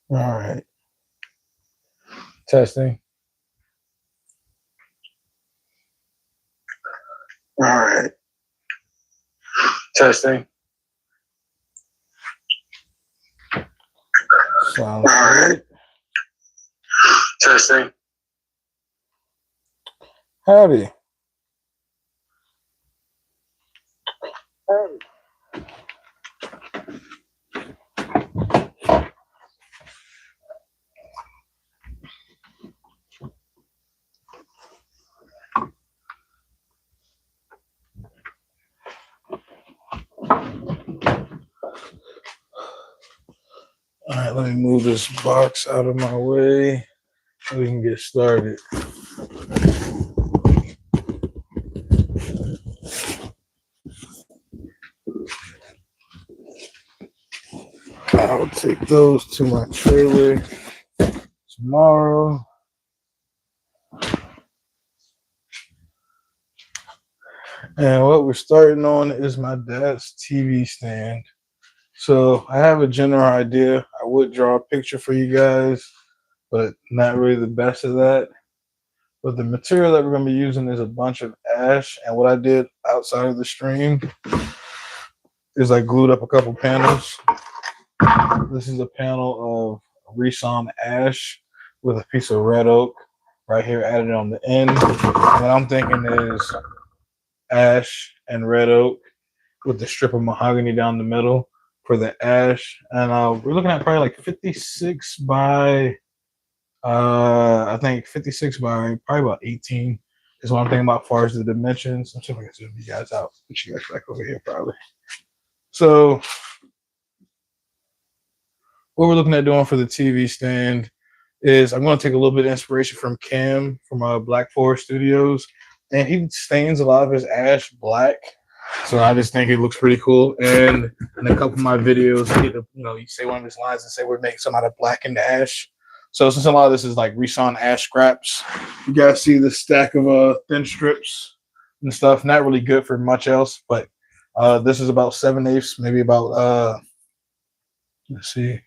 All right. Testing. All right. Testing. Sounds good. Testing. Howdy. Howdy. All right, let me move this box out of my way so we can get started. I'll take those to my trailer tomorrow. And what we're starting on is my dad's TV stand. So I have a general idea. I would draw a picture for you guys, but not really the best of that. But the material that we're going to be using is a bunch of ash. And what I did outside of the stream is I glued up a couple panels. This is a panel of resawn ash with a piece of red oak right here added on the end. And what I'm thinking is ash and red oak with the strip of mahogany down the middle for the ash. And we're looking at probably like 56 by I think 56 by probably about 18 is what I'm thinking about as far as the dimensions. I'm seeing if I can zoom you guys out. Put you guys back over here probably. So what we're looking at doing for the TV stand is I'm going to take a little bit of inspiration from Cam from Black Forest Studios, and he stains a lot of his ash black. So I just think it looks pretty cool. And in a couple of my videos, you say one of his lines and say we're making some out of blackened ash. So since a lot of this is like resawn ash scraps, you guys see the stack of thin strips and stuff. Not really good for much else, but this is about 7/8, maybe about let's see.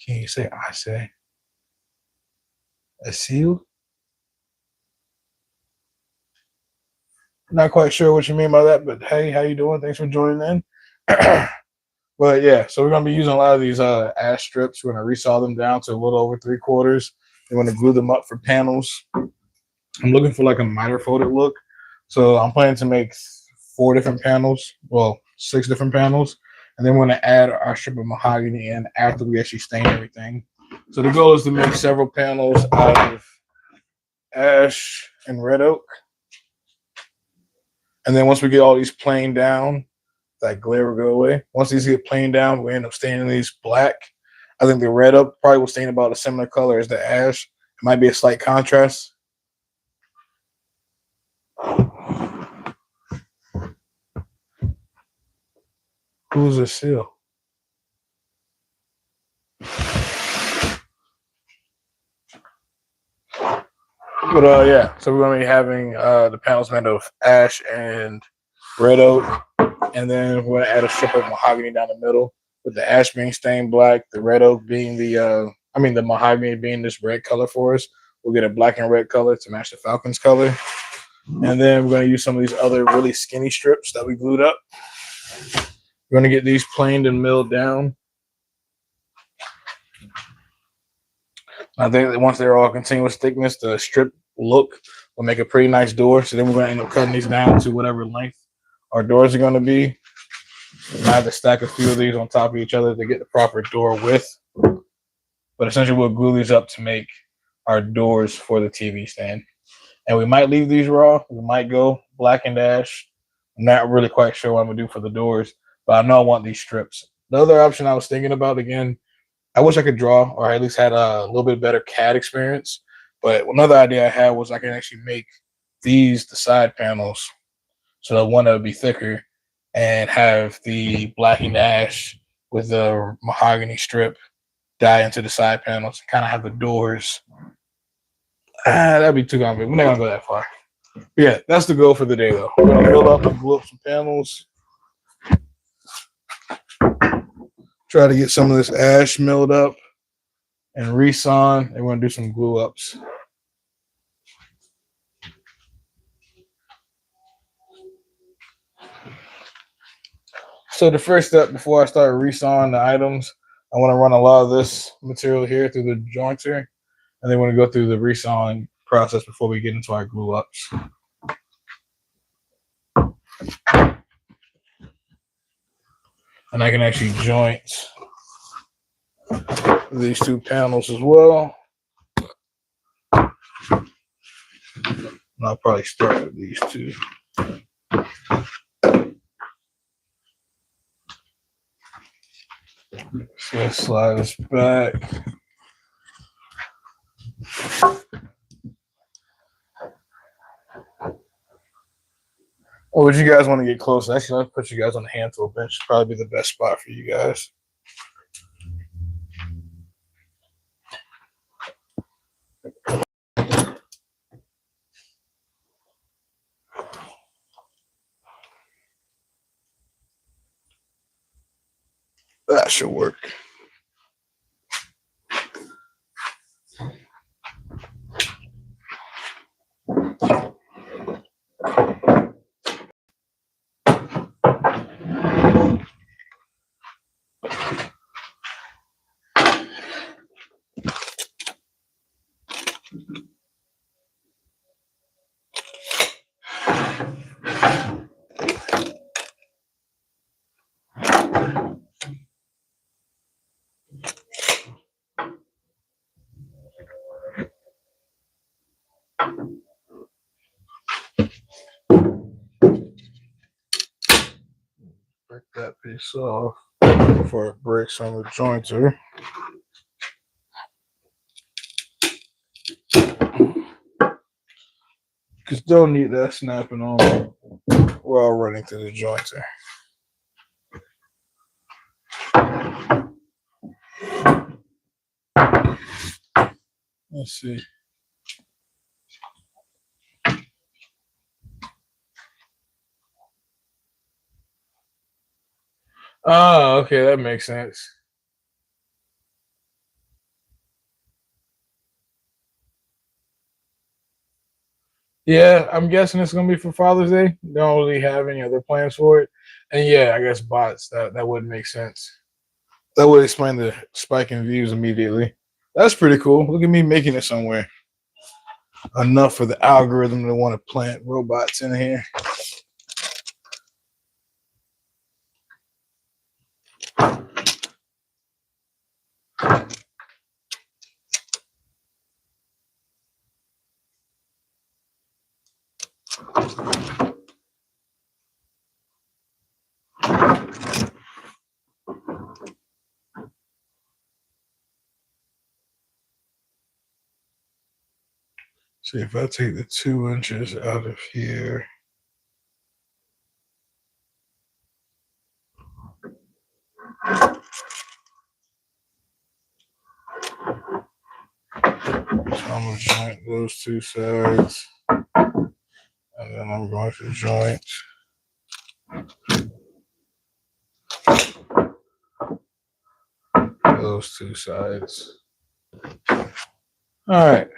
Can you say I say? A seal? Not quite sure what you mean by that, but hey, how you doing? Thanks for joining in. But yeah, so we're gonna be using a lot of these ash strips. We're gonna resaw them down to a little over 3/4. We're gonna glue them up for panels. I'm looking for like a miter folded look. So I'm planning to make 4 different panels, well, 6 different panels. And then we're gonna add our strip of mahogany in after we actually stain everything. So the goal is to make several panels out of ash and red oak. And then once we get all these planed down, that glare will go away. Once these get planed down, we end up staining these black. I think the red oak probably will stain about a similar color as the ash. It might be a slight contrast. Who's a seal? But yeah, so we're gonna be having the panels made of ash and red oak, and then we're gonna add a strip of mahogany down the middle, with the ash being stained black, the red oak being the mahogany being this red color for us. We'll get a black and red color to match the Falcon's color, and then we're gonna use some of these other really skinny strips that we glued up. We're gonna get these planed and milled down. I think that once they're all continuous thickness, the strip look will make a pretty nice door. So then we're going to end up cutting these down to whatever length our doors are going to be. I have to stack a few of these on top of each other to get the proper door width. But essentially, we'll glue these up to make our doors for the TV stand. And we might leave these raw. We might go black and ash. I'm not really quite sure what I'm going to do for the doors, but I know I want these strips. The other option I was thinking about, again, I wish I could draw, or at least had a little bit better CAD experience. But another idea I had was I can actually make these the side panels. So the one that would be thicker and have the blackened ash with the mahogany strip dye into the side panels and kind of have the doors. That'd be too complicated. We're not going to go that far. But yeah, that's the goal for the day, though. We're going to build up and glue up some panels. Try to get some of this ash milled up and resawn. And we're going to do some glue ups. So the first step before I start resawing the items, I want to run a lot of this material here through the jointer, and then we're going to go through the resawing process before we get into our glue ups. And I can actually joint these two panels as well. And I'll probably start with these two. So let's slide this back. Oh, would you guys want to get close? Actually, let's put you guys on the hand tool bench. Probably be the best spot for you guys. That should work. Break that piece off before it breaks on the jointer. Because don't need that snapping on while running through the jointer. Let's see. Oh, okay, that makes sense. Yeah, I'm guessing it's gonna be for Father's Day. Don't really have any other plans for it. And yeah, I guess bots, that would make sense. That would explain the spike in views immediately. That's pretty cool. Look at me making it somewhere. Enough for the algorithm to want to plant robots in here. See, if I take the 2 inches out of here, so I'm going to joint those two sides, and then I'm going to joint those two sides. All right.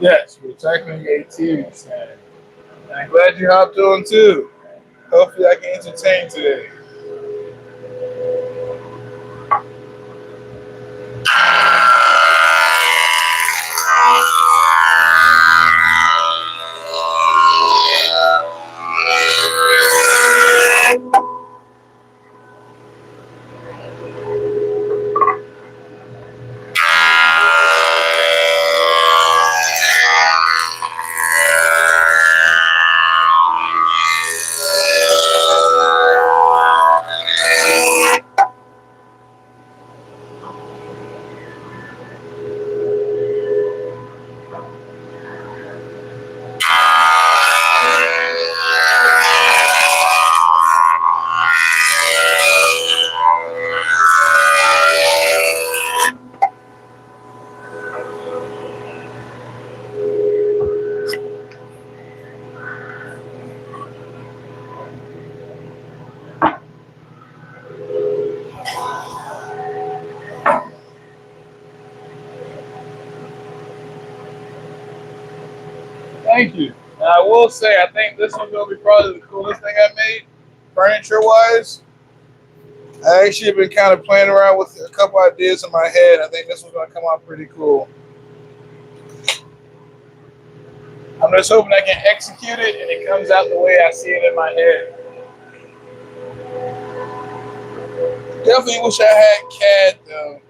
Yes, we're technically a TV stand. And I'm glad you hopped on too. Hopefully I can entertain today. Thank you. And I will say, I think this one's gonna be probably the coolest thing I made, furniture wise. I actually been kind of playing around with a couple ideas in my head. I think this one's gonna come out pretty cool. I'm just hoping I can execute it and it comes out the way I see it in my head. Definitely wish I had CAD though.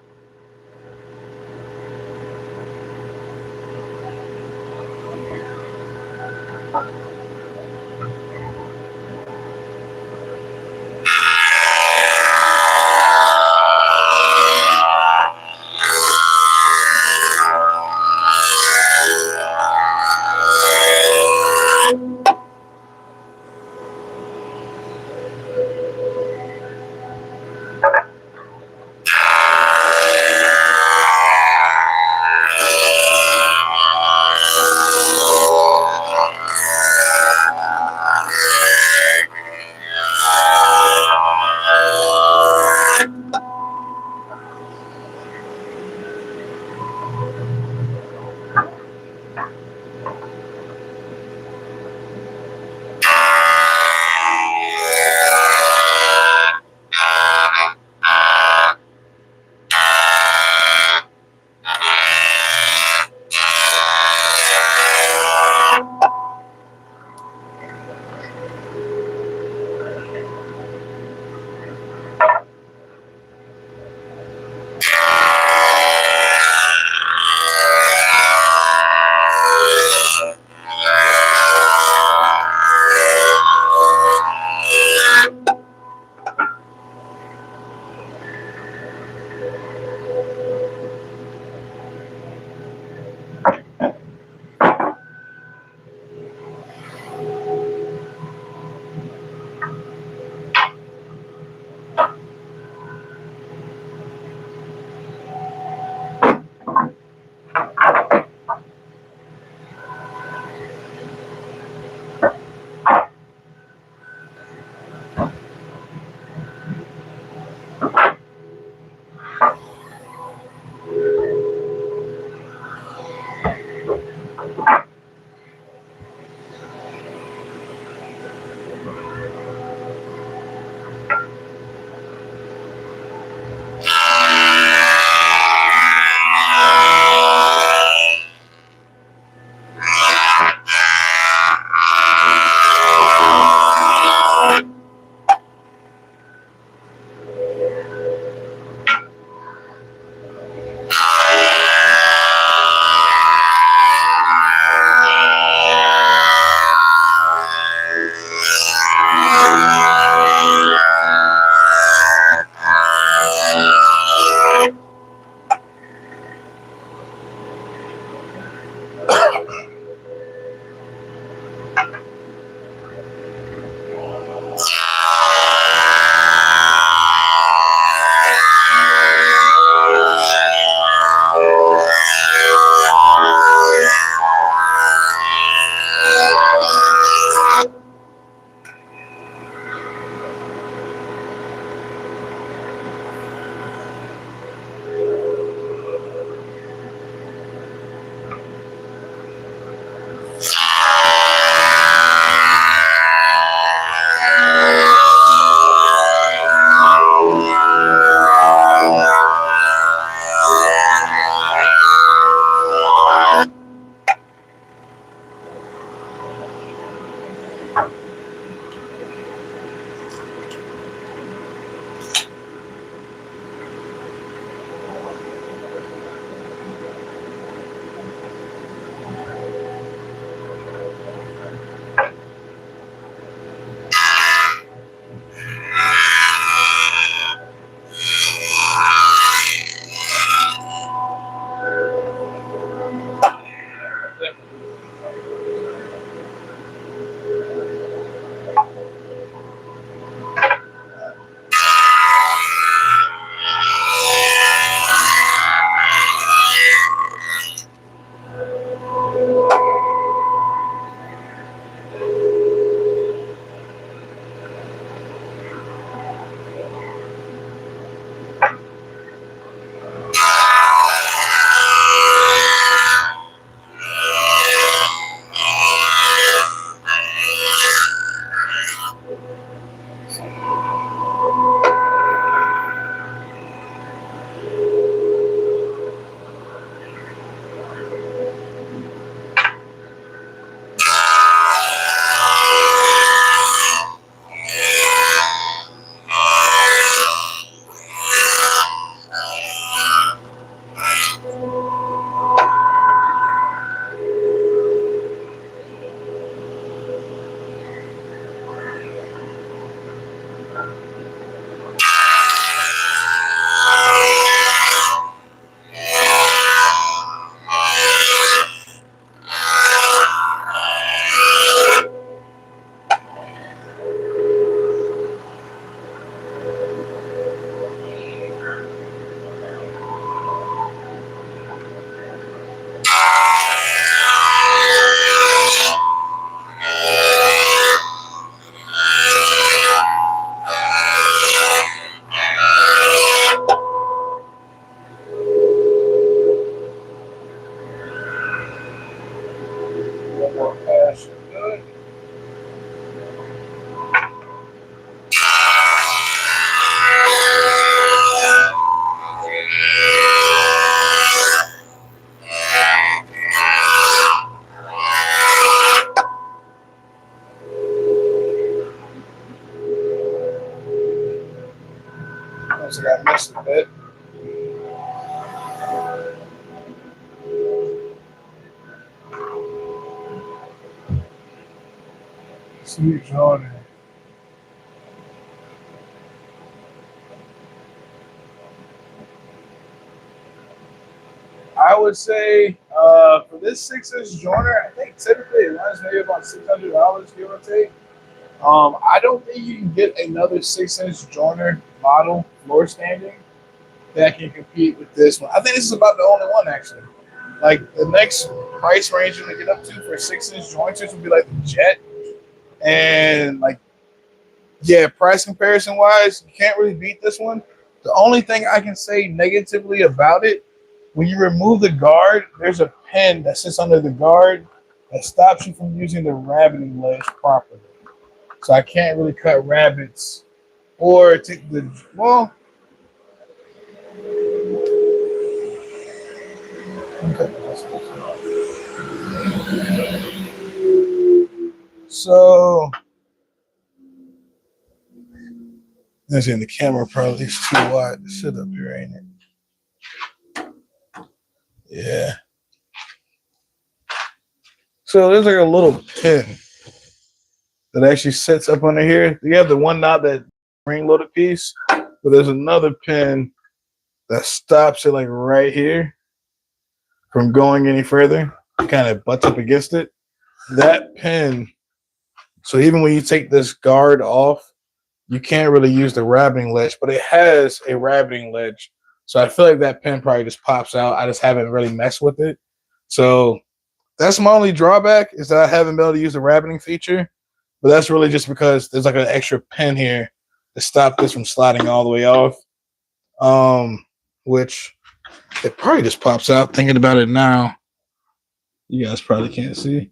so that missed a bit. Sweet Jordan. I would say for this 6-inch joiner, I think typically it runs maybe about $600, give or take. I don't think you can get another 6-inch joiner model floor standing that can compete with this one. I think this is about the only one actually. Like the next price range you can get up to for 6-inch jointers would be like the Jet, and like yeah, price comparison wise, you can't really beat this one. The only thing I can say negatively about it, when you remove the guard, there's a pin that sits under the guard that stops you from using the rabbiting ledge properly. So I can't really cut rabbits or take the well. So as in the camera probably is too wide to sit up here, ain't it? Yeah. So there's like a little pin that actually sits up under here. You have the one knob that ring loaded piece, but there's another pin that stops it like right here from going any further. Kind of butts up against it. That pin. So even when you take this guard off, you can't really use the rabbiting ledge, but it has a rabbiting ledge. So I feel like that pin probably just pops out. I just haven't really messed with it. So that's my only drawback is that I haven't been able to use the rabbiting feature. But that's really just because there's like an extra pin here to stop this from sliding all the way off. Which it probably just pops out. Thinking about it now, you guys probably can't see.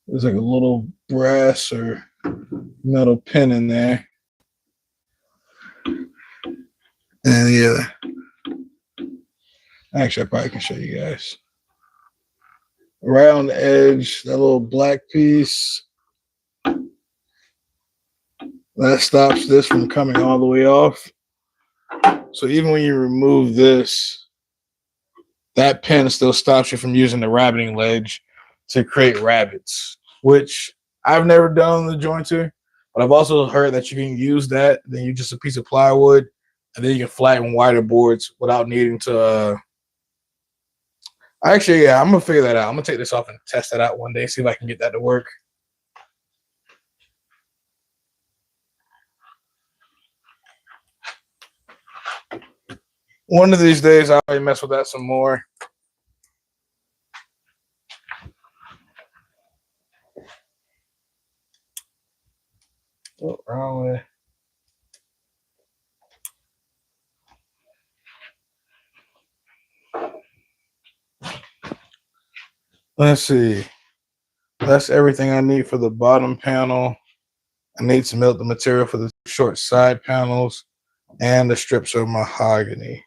There's like a little brass or metal pin in there. And yeah, actually, I probably can show you guys. Right on the edge, that little black piece, that stops this from coming all the way off. So even when you remove this, that pin still stops you from using the rabbiting ledge to create rabbits, which I've never done on the jointer, but I've also heard that you can use that. Then you just a piece of plywood, and then you can flatten wider boards without needing to. Actually, yeah, I'm gonna figure that out. I'm gonna take this off and test that out one day, see if I can get that to work. One of these days, I'll mess with that some more. Oh, wrong way. Let's see. That's everything I need for the bottom panel. I need to melt the material for the short side panels and the strips of mahogany.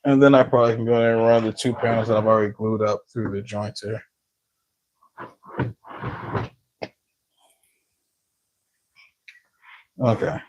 And then I probably can go in and run the 2 panels that I've already glued up through the jointer. Okay.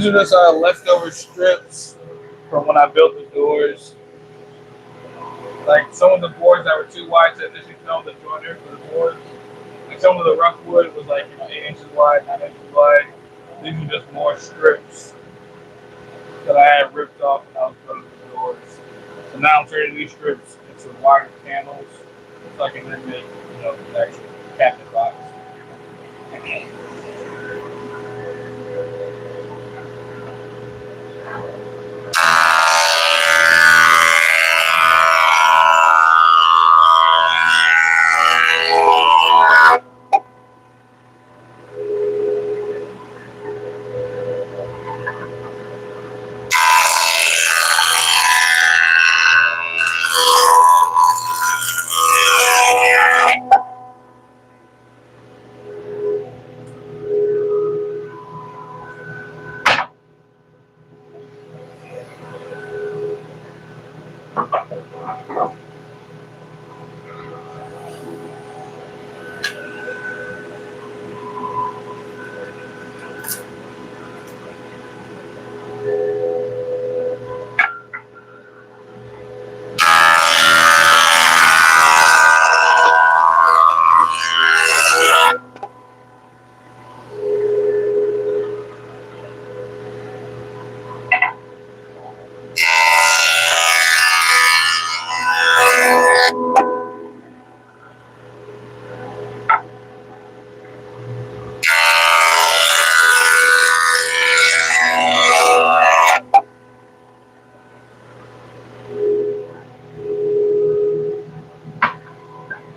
These are just leftover strips from when I built the doors. Like some of the boards that were too wide to initially film the joiner for the doors. Like some of the rough wood was like 8 inches wide, 9 inches wide. These are just more strips that I had ripped off when I was building the doors. So now I'm turning these strips into wired panels so I can then make the actual cabinet box.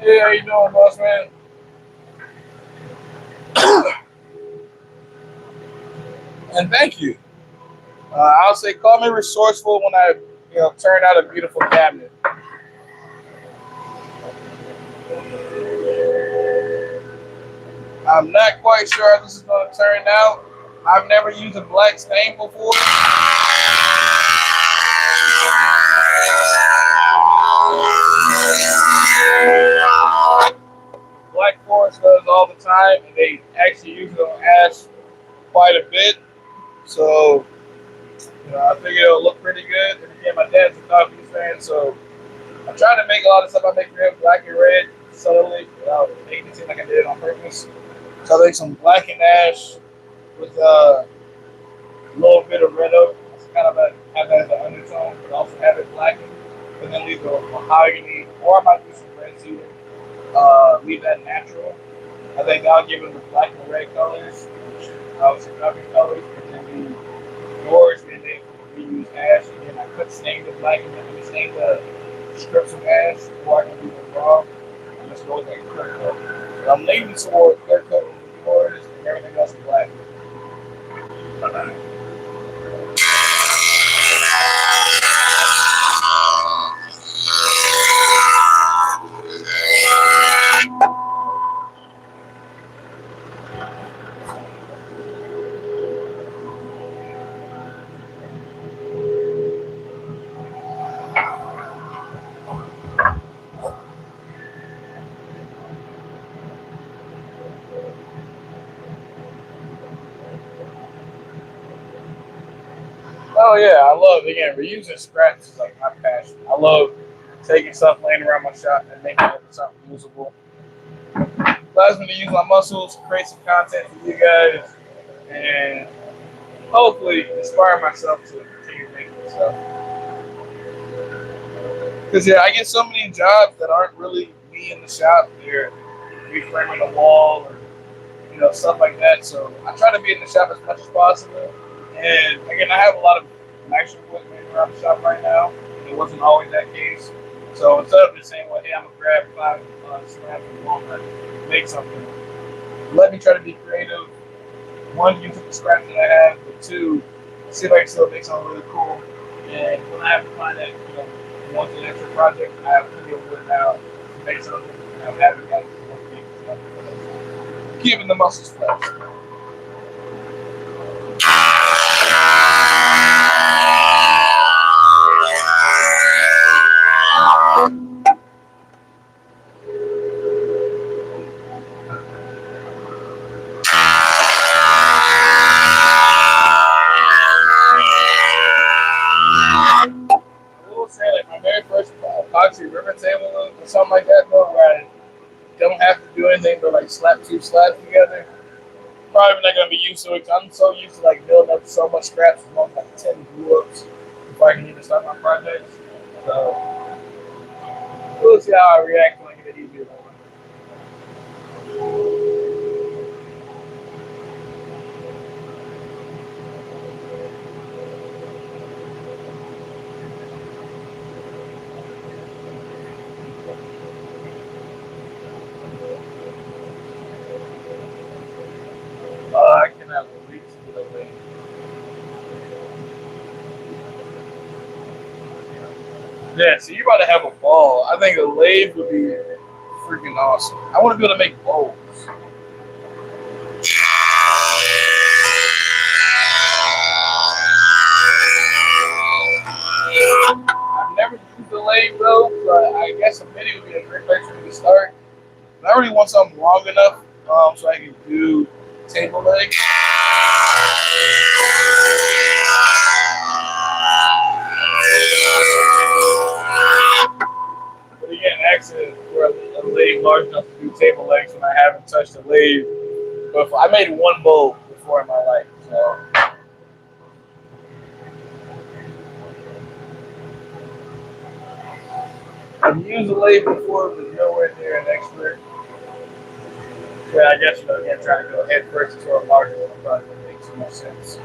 Hey, how you doing, boss man? And thank you. I'll say call me resourceful when I turn out a beautiful cabinet. I'm not quite sure how this is going to turn out. I've never used a black stain before. Black Forest does all the time, and they actually use it on ash quite a bit. So, I figure it'll look pretty good. And again, my dad's a coffee fan, so I'm trying to make a lot of stuff I make for him black and red subtly without making it seem like I did it on purpose. So I make some black and ash with a little bit of red oak. It's kind of have that as an undertone, but also have it blackened. And then leave the mahogany, or I might do some red cedar. Leave that natural. I think that'll give it the black and red colors, some coffee colors, and then the doors, and then we use ash. Again, I could stain the black and then we stain the strips of ash, or I can do it raw. And just go with that clear coat. But I'm leaning toward clear coat the doors and everything else is black. Oh yeah, I love again reusing scraps is like my passion. I love taking stuff laying around my shop and making it into something usable. Allows me to use my muscles, create some content for you guys, and hopefully inspire myself to continue making stuff. Because I get so many jobs that aren't really me in the shop. They're reframing a wall or stuff like that. So I try to be in the shop as much as possible. And again, I have a lot of action equipment around the shop right now. It wasn't always that case. So instead of just saying, well, hey, I'm going to grab 5 scraps from Walmart and make something, let me try to be creative. One, use the scraps that I have, but two, see if I can still make something really cool. And when I have to find that, want an extra project, I have plenty of wood now to make something. I'm having guys keeping the muscles flexed. or something like that though, where I don't have to do anything but like slap two slabs together. Probably not gonna be used to it. 'Cause I'm so used to like building up so much scraps from like 10 glue ups before I can even start my project. So we'll see how I react when I get it easier. I cannot wait to get away. Yeah, so you're about to have a ball. I think a lathe would be freaking awesome. I want to be able to make bowls. I've never used a lathe though, but I guess a mini would be a great place for me to start. But I really want something long enough so I can do table legs. But again, actually, for a lathe large enough to do table legs when I haven't touched a lathe. But I made one bowl before in my life, so. I've used a lathe before, but nowhere near an expert. But I guess, again, trying to go head first into a larger one probably makes more sense.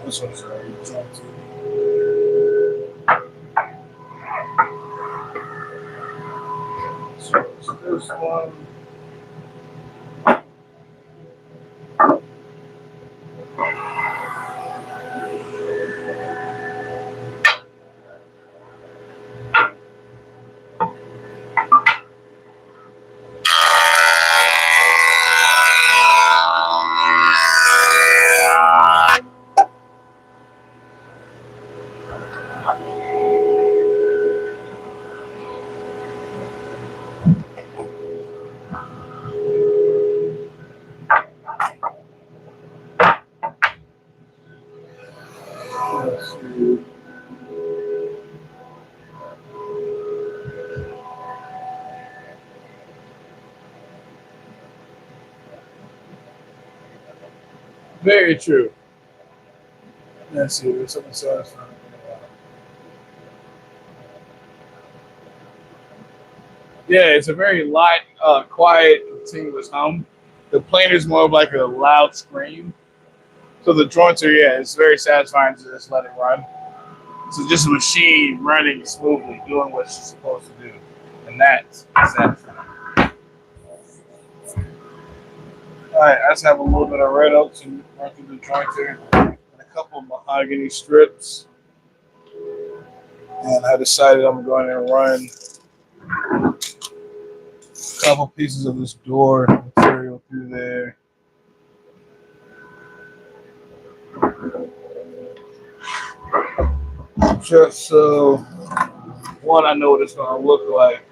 This one's already jumped. So it's this one. Let's see. Very true. Let's see. There's something satisfying. Yeah, it's a very light, quiet, continuous hum. The planer is more of like a loud scream. So the joints are, yeah, it's very satisfying to just let it run. So just a machine running smoothly, doing what it's supposed to do. And that's satisfying. Alright, I just have a little bit of red oak to run through the jointer and a couple of mahogany strips. And I decided I'm going to run a couple pieces of this door material through there. Just so one, I know what it's gonna look like.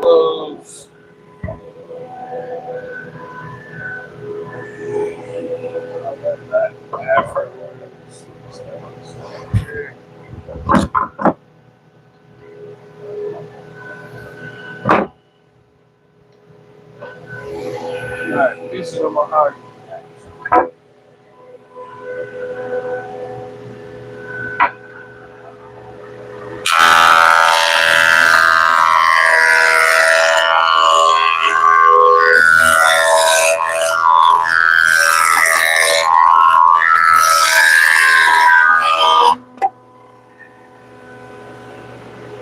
Gloves. Alright, pieces of mahogany.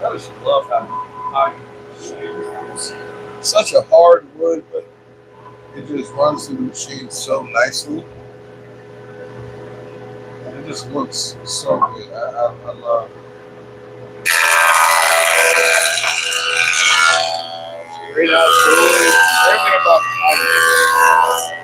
I just love how mahogany is. Such a hard wood, but it just runs through the machine so nicely. And it just looks so good. I love it. Great outdoors. Everything about mahogany.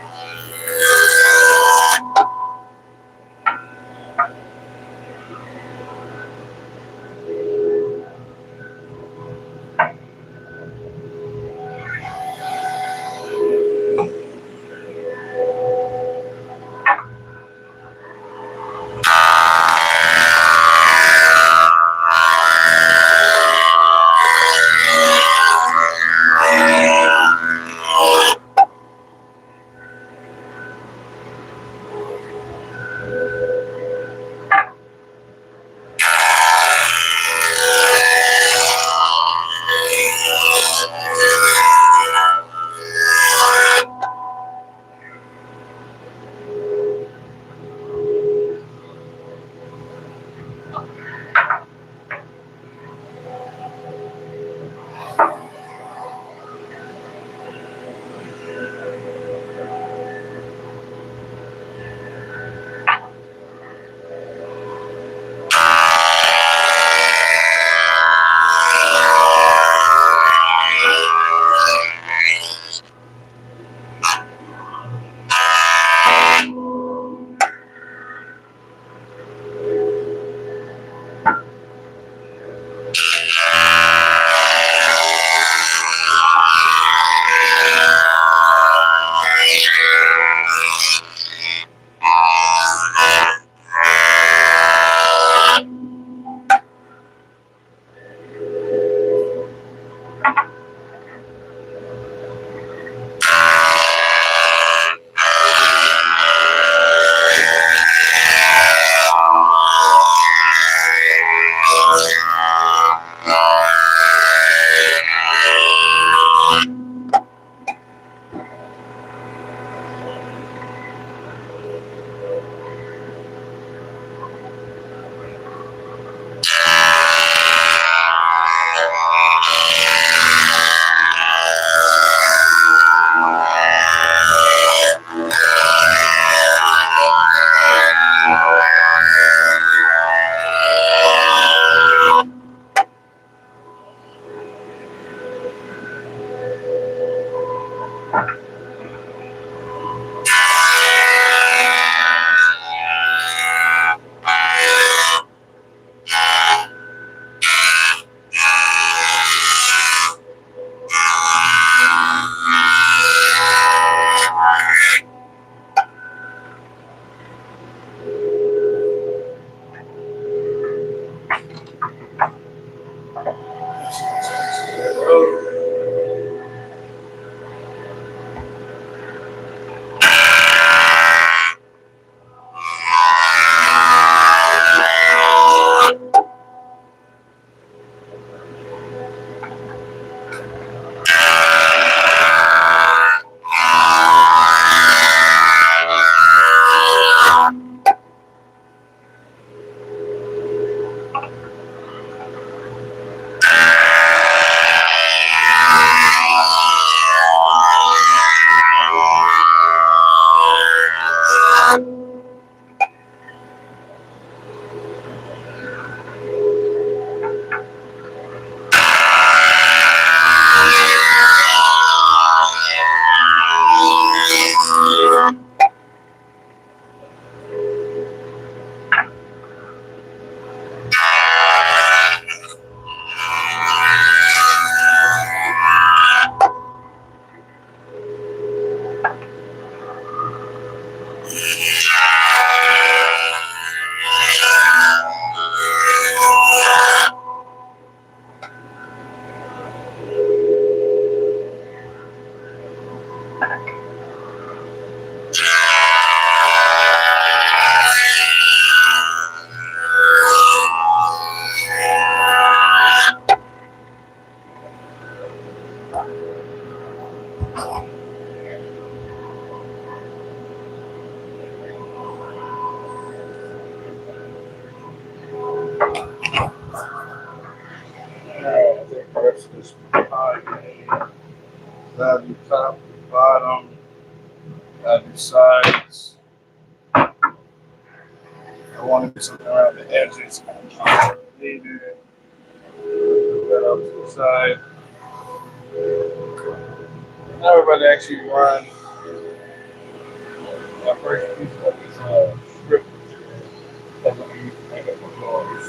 I think that's just behind. That'd be top, bottom, that'd be sides. I want to do something around the edges. Maybe move that up to the side. Now we're about to actually run my first piece of this strip that we use to make up the floors.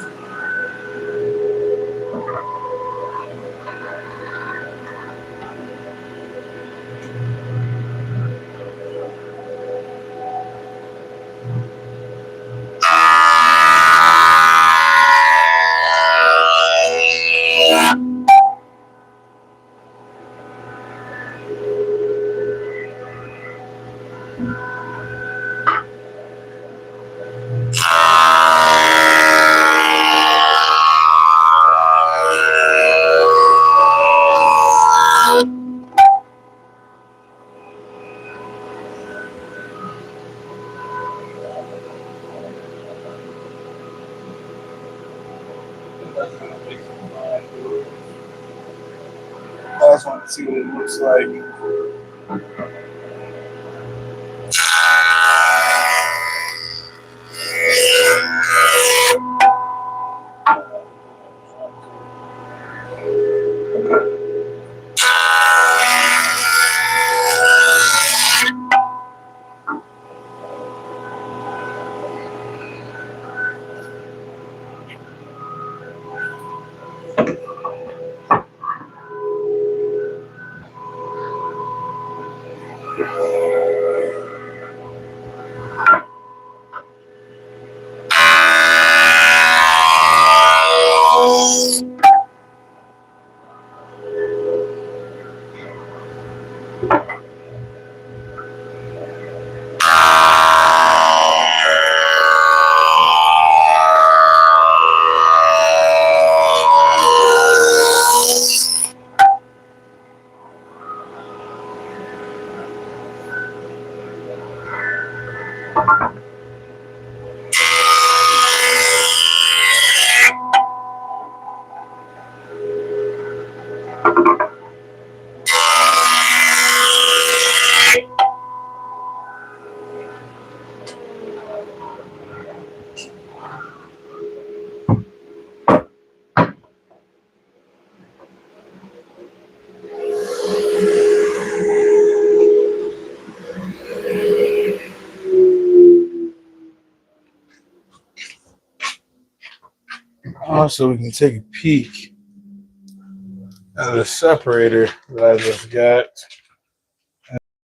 I just want to see what it looks like. Also, we can take a peek at the separator that I just got.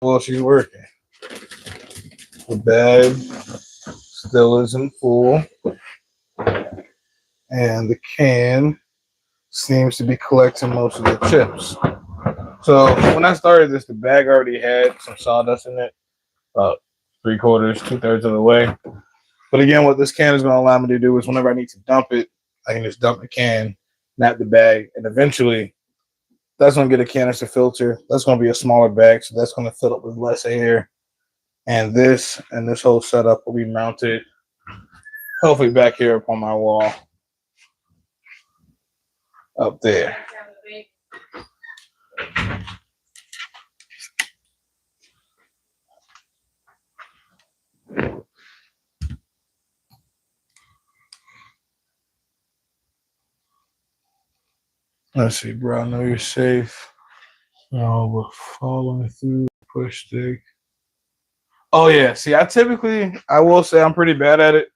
Well, she's working. The bag still isn't full, and the can seems to be collecting most of the chips. So when I started this, the bag already had some sawdust in it, about 3/4, 2/3 of the way. But again, what this can is going to allow me to do is whenever I need to dump it, I can just dump the can, nap the bag, and eventually that's going to get a canister filter. That's going to be a smaller bag, so that's going to fill up with less air. And this whole setup will be mounted hopefully back here up on my wall up there. Let's see, bro. I know you're safe. No, we're following through. Push stick. Oh yeah. See, I will say I'm pretty bad at it.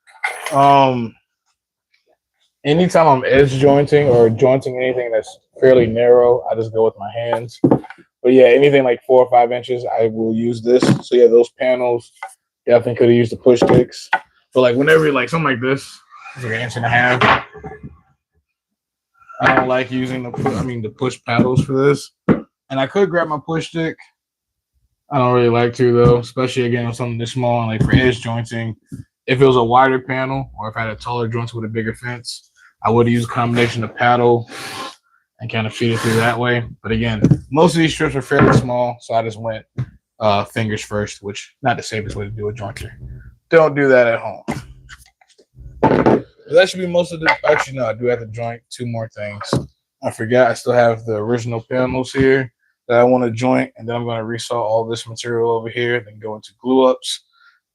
Anytime I'm edge jointing or jointing anything that's fairly narrow, I just go with my hands. But yeah, anything like 4 or 5 inches, I will use this. So yeah, those panels definitely could have used the push sticks. But like whenever like something like this, it's like 1.5 inches. I don't like using the push paddles for this. And I could grab my push stick. I don't really like to though, especially again with something this small and like for edge jointing. If it was a wider panel or if I had a taller joint with a bigger fence, I would use a combination of paddle and kind of feed it through that way. But again, most of these strips are fairly small, so I just went fingers first, which not the safest way to do a jointer. Don't do that at home. That should be most of the. Actually, no, I do have to joint two more things. I forgot. I still have the original panels here that I want to joint, and then I'm going to resaw all this material over here, then go into glue ups,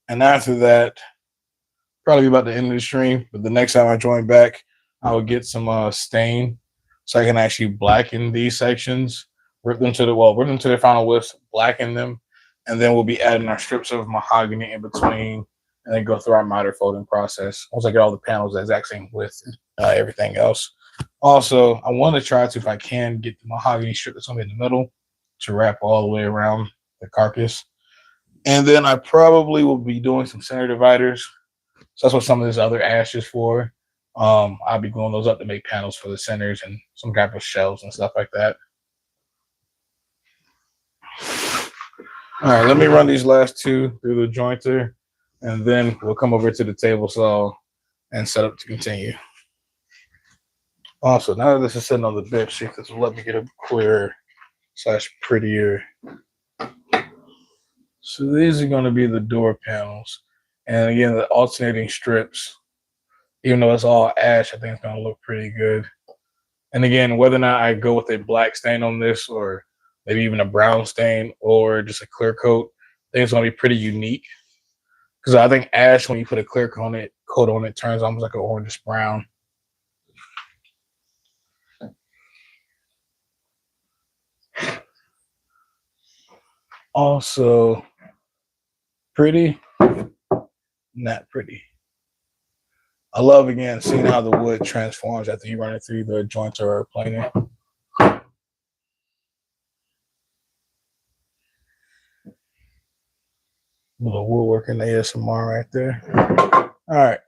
and after that, probably about the end of the stream. But the next time I join back, I will get some stain so I can actually blacken these sections, rip them to their final widths, blacken them, and then we'll be adding our strips of mahogany in between, and then go through our miter folding process. Once I get all the panels the exact same width, everything else. Also, I want to try to, if I can, get the mahogany strip that's going to be in the middle to wrap all the way around the carcass. And then I probably will be doing some center dividers. So that's what some of this other ash is for. I'll be gluing those up to make panels for the centers and some type of shelves and stuff like that. All right, let me run these last two through the jointer, and then we'll come over to the table saw and set up to continue. Also, now that this is sitting on the bench, see if this will let me get a clearer / prettier. So these are going to be the door panels. And again, the alternating strips, even though it's all ash, I think it's going to look pretty good. And again, whether or not I go with a black stain on this or maybe even a brown stain or just a clear coat, I think it's going to be pretty unique. Because I think ash, when you put a clear coat on it, turns almost like an orangish brown. Also, pretty, not pretty. I love, again, seeing how the wood transforms after you run it through the jointer or planer. Little woodworking ASMR right there. All right.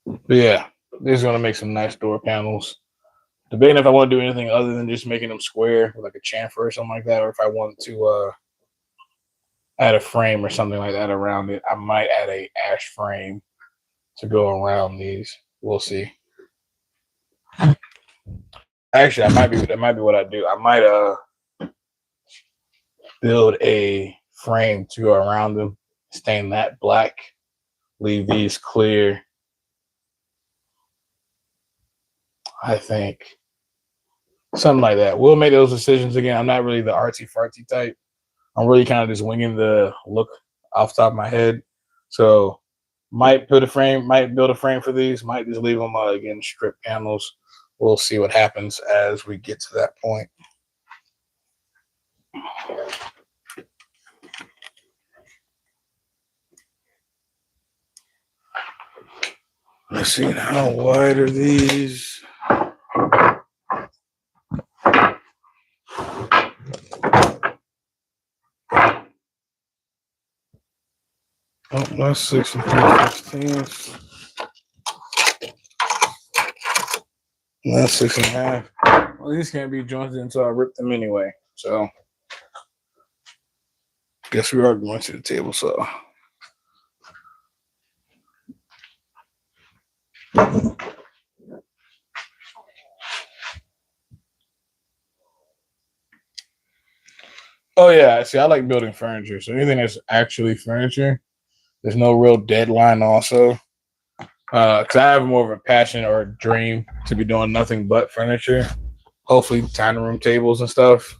But yeah, this is going to make some nice door panels. Debating if I want to do anything other than just making them square with like a chamfer or something like that, or if I want to add a frame or something like that around it. I might add a ash frame to go around these. We'll see. Actually, that might be what I do. I might build a frame to go around them, stain that black, leave these clear. I think something like that. We'll make those decisions again. I'm not really the artsy fartsy type. I'm really kind of just winging the look off the top of my head. So might build a frame for these, might just leave them again strip panels. We'll see what happens as we get to that point. Let's see, how wide are these? Oh, that's 6 3/16. That's 6.5. Well, these can't be jointed until I rip them anyway. So, guess we are going to the table saw. Oh yeah, see, I like building furniture. So anything that's actually furniture, there's no real deadline. Also, because I have more of a passion or a dream to be doing nothing but furniture. Hopefully, dining room tables and stuff.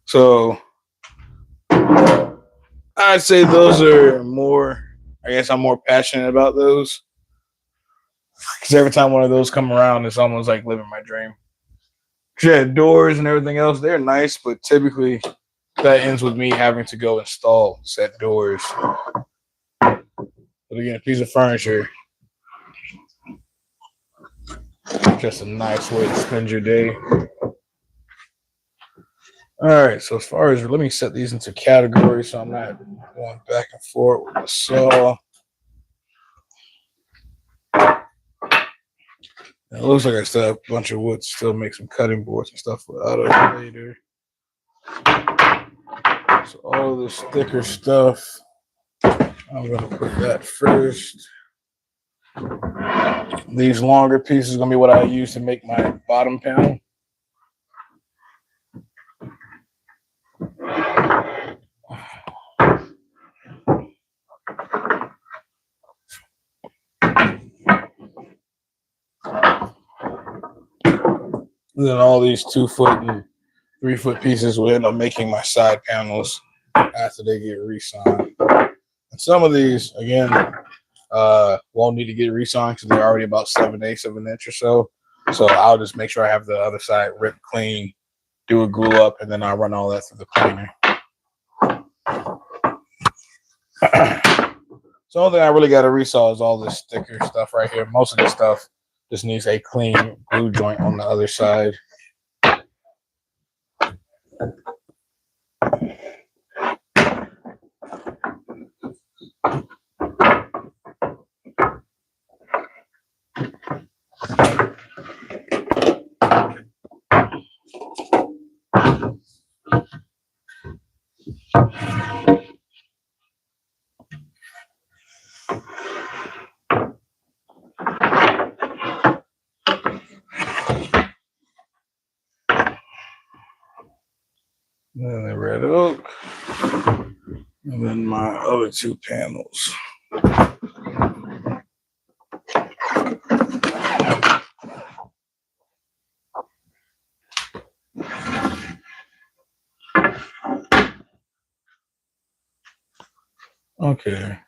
So I'd say those are more. I guess I'm more passionate about those because every time one of those come around, it's almost like living my dream. Yeah, doors and everything else, they're nice, but typically that ends with me having to go install said doors. But again, a piece of furniture, just a nice way to spend your day. All right, so as far as, let me set these into categories so I'm not going back and forth with the saw. It looks like I still have a bunch of wood to still make some cutting boards and stuff out of later. So all of this thicker stuff, I'm going to put that first. These longer pieces are going to be what I use to make my bottom panel. And then all these 2 foot and 3 foot pieces will end up making my side panels after they get re-signed. And some of these, again, won't need to get re-signed because they're already about 7/8 of an inch or so. So I'll just make sure I have the other side ripped clean, do a glue up, and then I'll run all that through the planer. So the only thing I really got to resaw is all this thicker stuff right here. Most of this stuff just needs a clean glue joint on the other side. And then the red oak. And then my other 2 panels. Okay.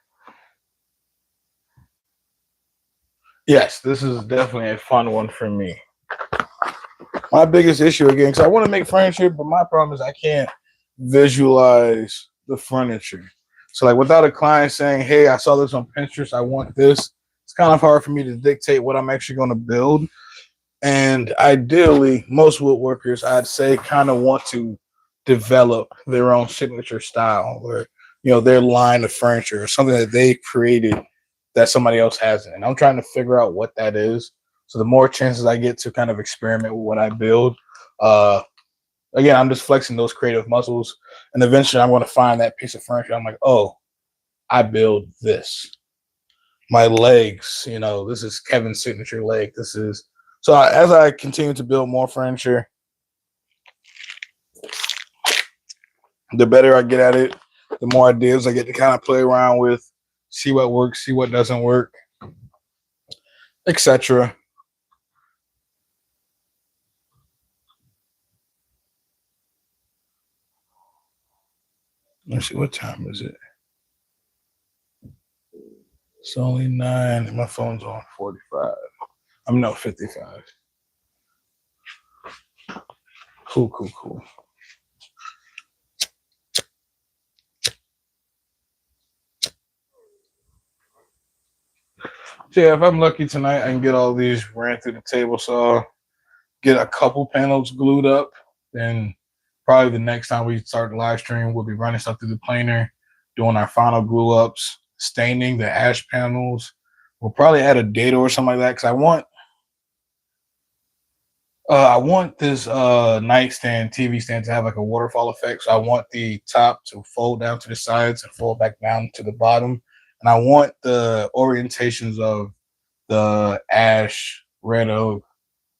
Yes, this is definitely a fun one for me. My biggest issue again, because I want to make furniture, but my problem is I can't visualize the furniture. So like without a client saying, "Hey, I saw this on Pinterest, I want this," it's kind of hard for me to dictate what I'm actually going to build. And ideally, most woodworkers, I'd say, kind of want to develop their own signature style or their line of furniture or something that they created that somebody else hasn't. And I'm trying to figure out what that is. So the more chances I get to kind of experiment with what I build, uh, again, I'm just flexing those creative muscles. And eventually I'm going to find that piece of furniture. I'm like, oh, I build this. My legs, this is Kevin's signature leg. This is so as I continue to build more furniture, the better I get at it, the more ideas I get to kind of play around with, see what works, see what doesn't work, etc. Let's see, what time is it? It's only 9 and my phone's on 45. I'm no 55. Cool. So yeah, if I'm lucky tonight, I can get all these ran through the table saw, get a couple panels glued up. Then probably the next time we start the live stream, we'll be running stuff through the planer, doing our final glue ups, staining the ash panels. We'll probably add a dado or something like that because I want this nightstand TV stand to have like a waterfall effect. So I want the top to fold down to the sides and fold back down to the bottom. And I want the orientations of the ash, red oak,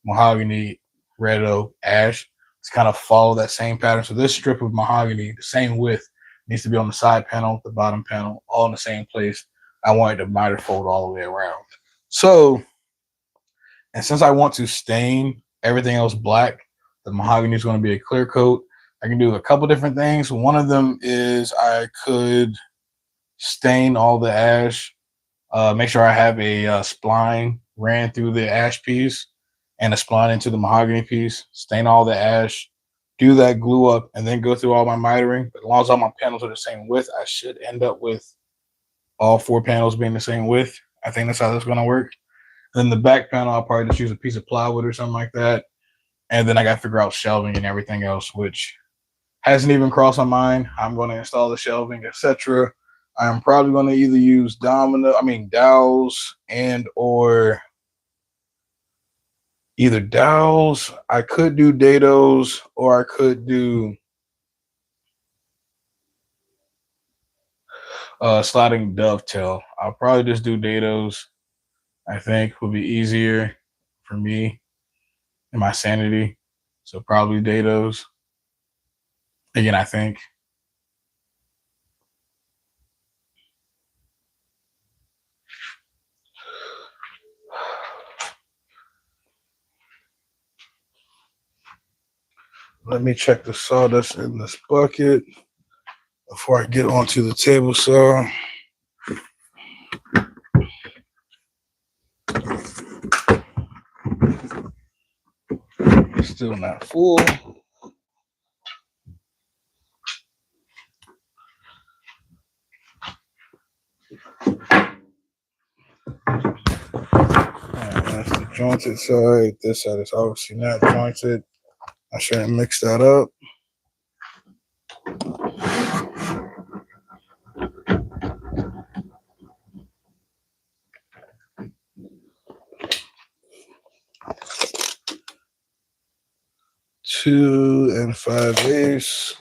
mahogany, red oak, ash to kind of follow that same pattern. So this strip of mahogany, the same width, needs to be on the side panel, the bottom panel, all in the same place. I want it to miter fold all the way around. So, and since I want to stain everything else black, the mahogany is going to be a clear coat. I can do a couple different things. One of them is I could stain all the ash, make sure I have a spline ran through the ash piece and a spline into the mahogany piece, stain all the ash, do that glue up, and then go through all my mitering. But as long as all my panels are the same width, I should end up with all 4 panels being the same width. I think that's how that's going to work. Then the back panel, I'll probably just use a piece of plywood or something like that. And then I got to figure out shelving and everything else, which hasn't even crossed my mind. I'm going to install the shelving, etc. I'm probably going to either use dowels and or either dowels. I could do dados or I could do sliding dovetail. I'll probably just do dados. I think will be easier for me and my sanity. So probably dados. Again, I think. Let me check the sawdust in this bucket before I get onto the table saw. Still not full. That's the jointed side. This side is obviously not jointed. I shouldn't mix that up. Two and 5/8.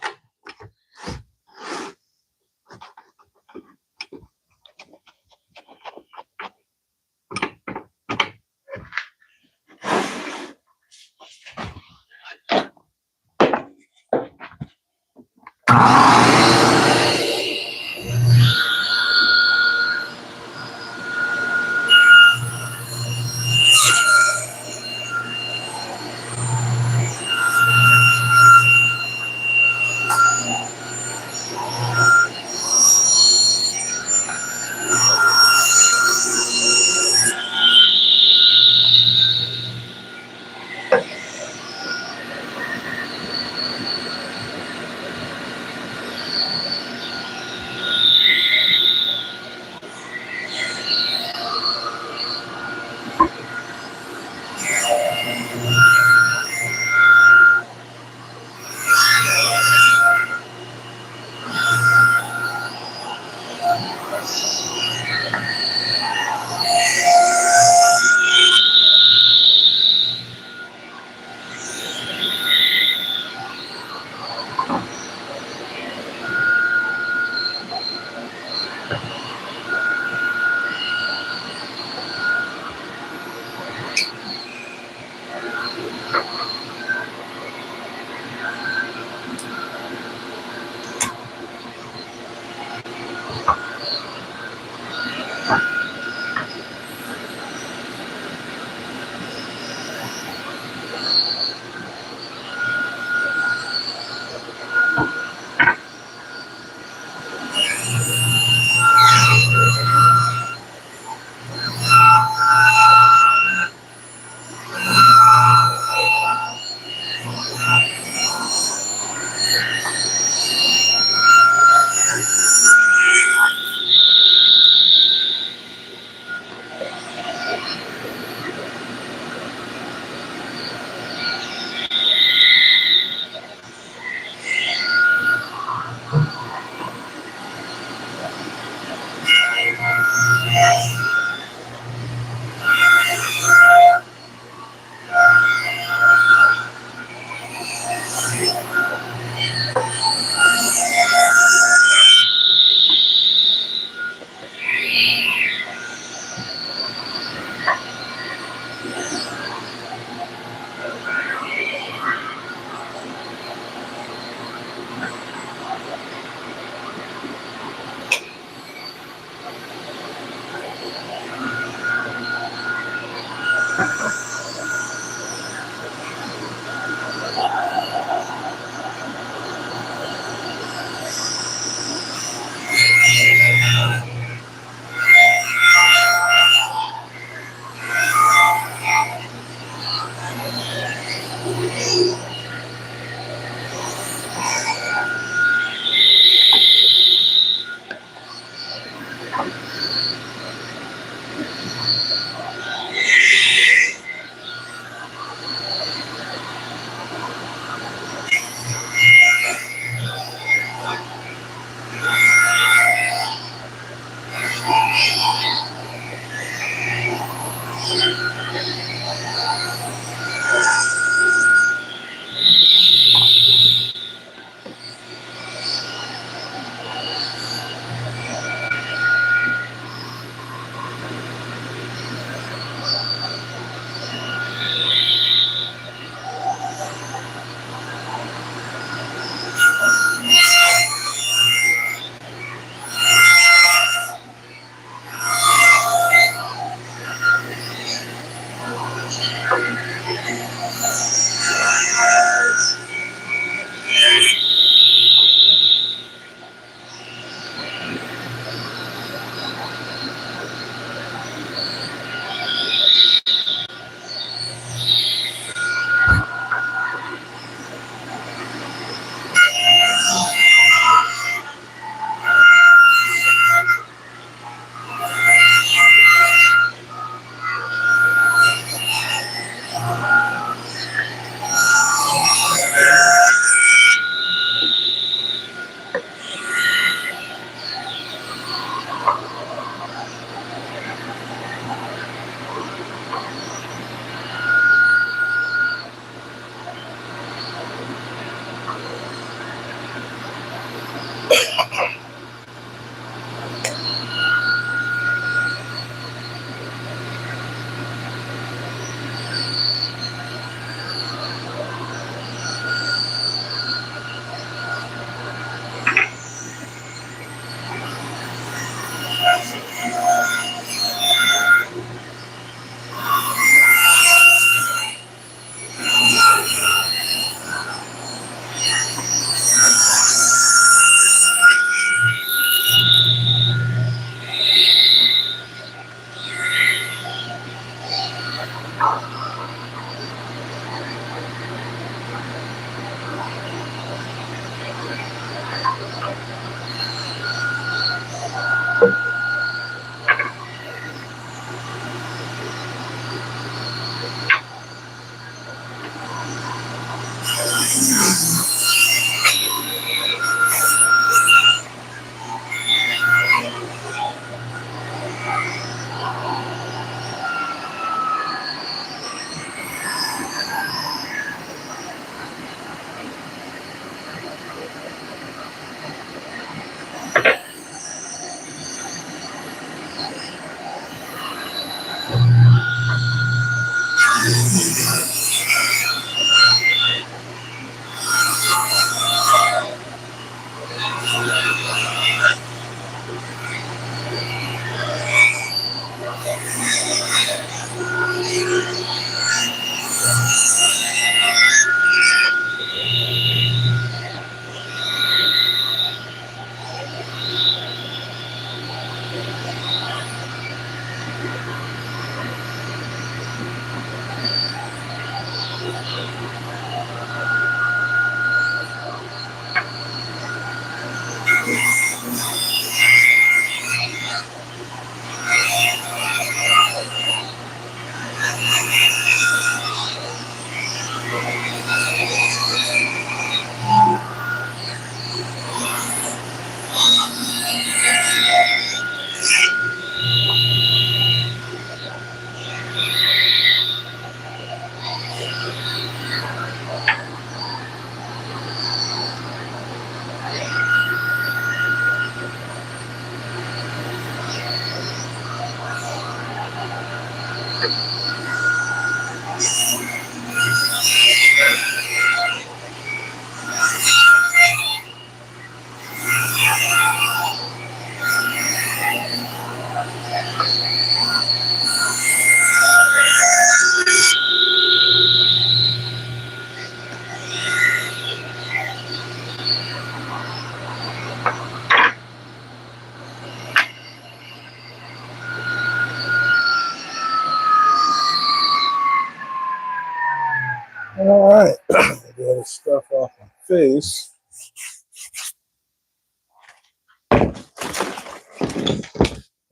All right, get this stuff off my face.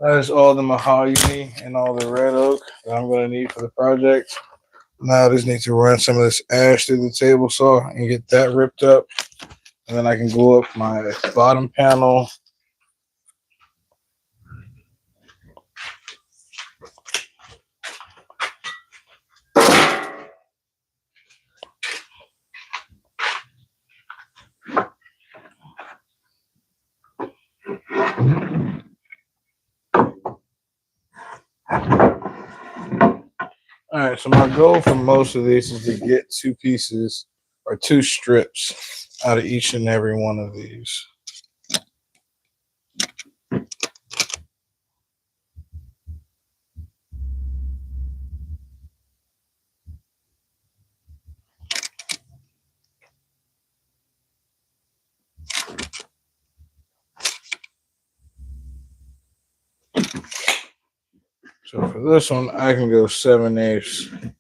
That is all the mahogany and all the red oak that I'm going to need for the project. Now I just need to run some of this ash through the table saw and get that ripped up. And then I can glue up my bottom panel. All right, so my goal for most of these is to get two pieces or two strips out of each and every one of these. So for this one, I can go 7/8.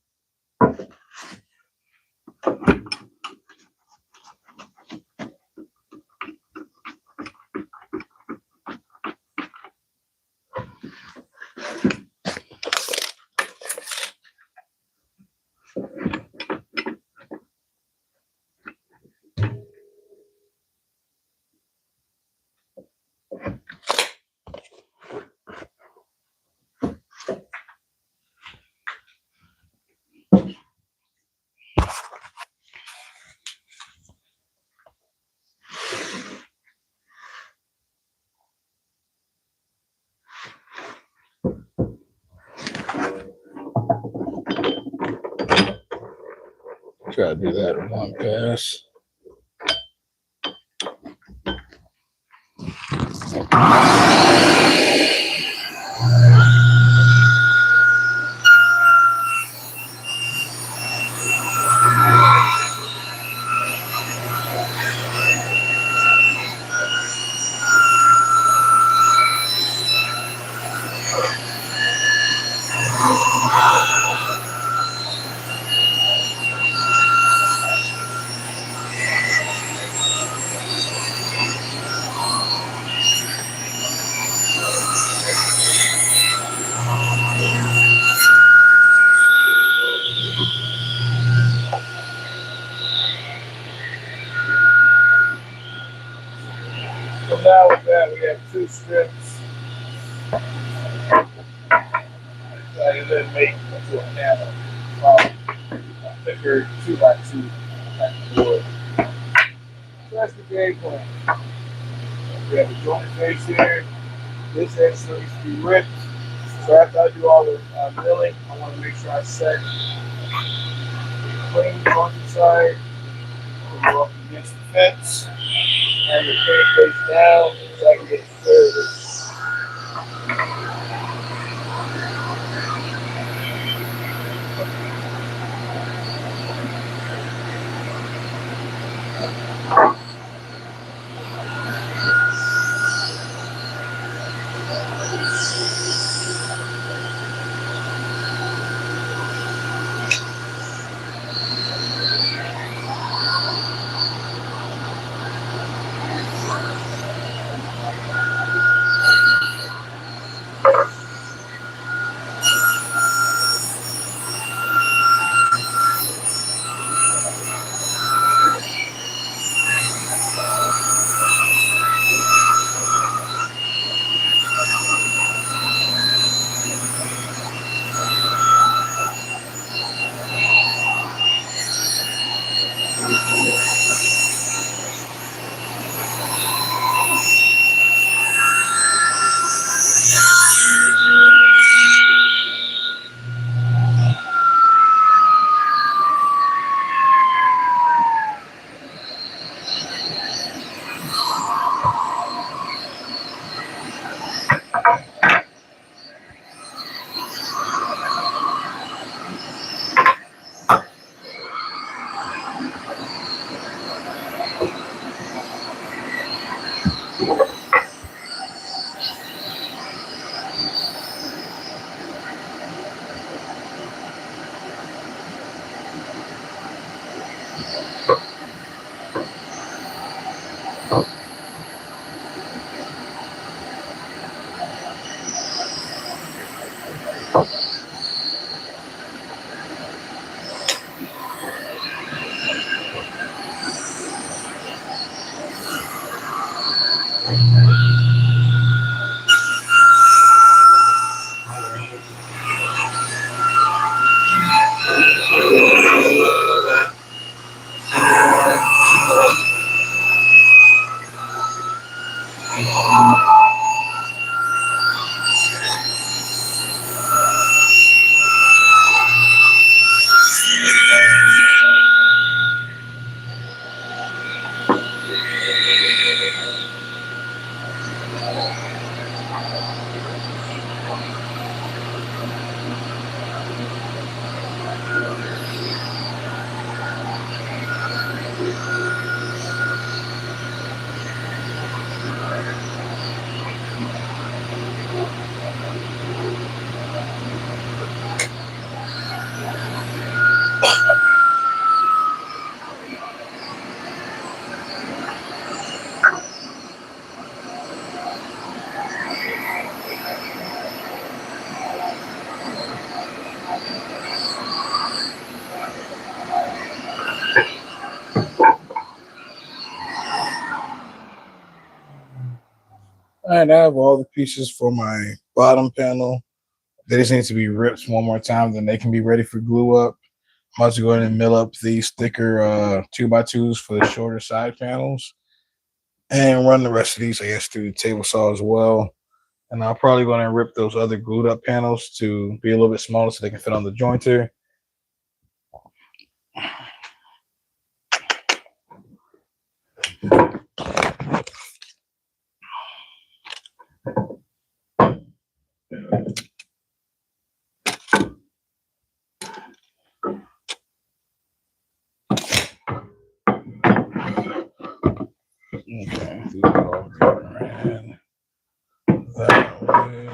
Try to do that in one pass. So now with that, we have two strips. I can then make into a panel. A thicker 2x2 type of wood. So that's the game plan. We have a joint face here. This actually needs to be ripped. So after I do all the milling, I want to make sure I set clean on the side, go up against the fence, and the paint face down so I can get it All right, I have all the pieces for my bottom panel. They just need to be ripped one more time, then they can be ready for glue up. I'm about to go ahead and mill up these thicker 2x2s for the shorter side panels and run the rest of these, I guess, through the table saw as well. And I'll probably go and rip those other glued up panels to be a little bit smaller so they can fit on the jointer. Okay, these are all ran that way.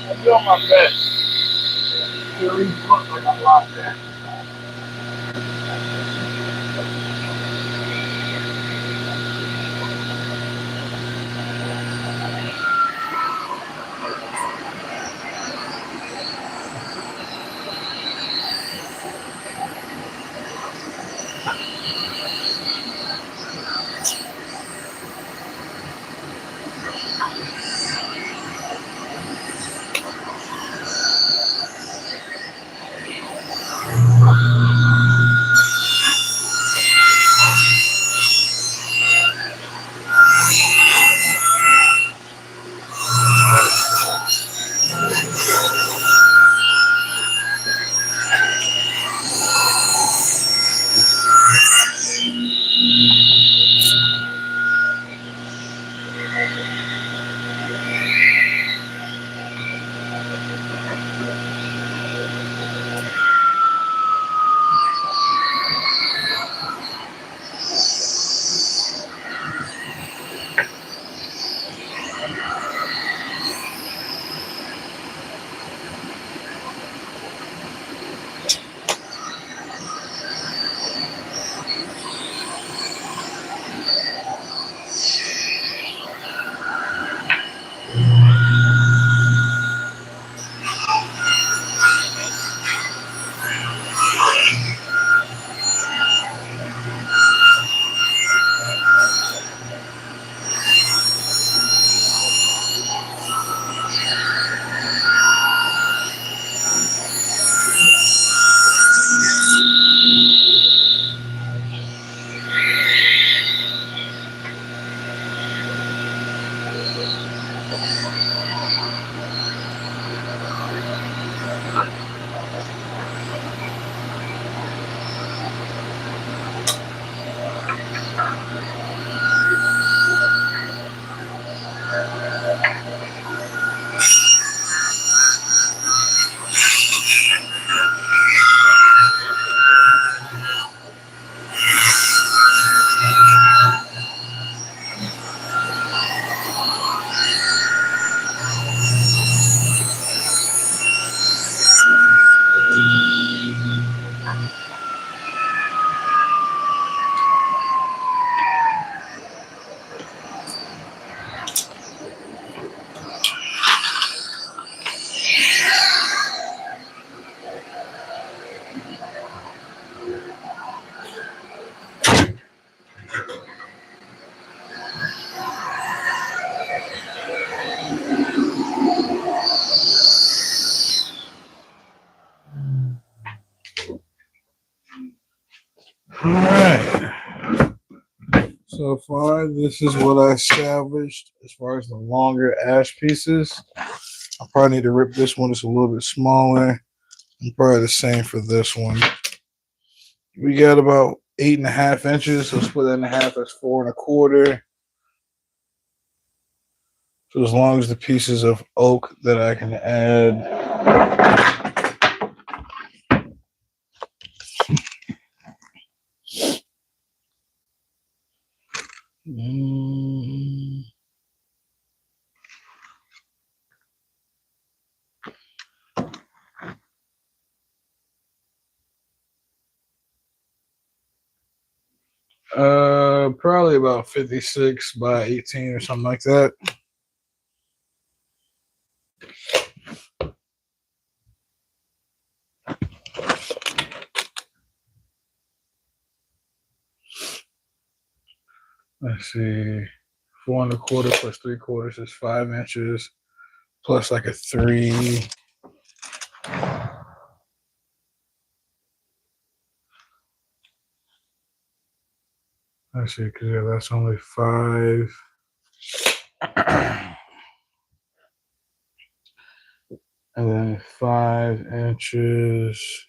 I'm doing my best. It really looks like I'm locked in. All right. So far, this is what I salvaged as far as the longer ash pieces. I probably need to rip this one. It's a little bit smaller. And probably the same for this one. We got about 8.5 inches. So split that in half. That's 4.25. So as long as the pieces of oak that I can add. Probably about 56 by 18 or something like that. Let's see, 4.25 plus 3/4 is 5 inches, plus like a 3. Let's see, because yeah, that's only 5. And then 5 inches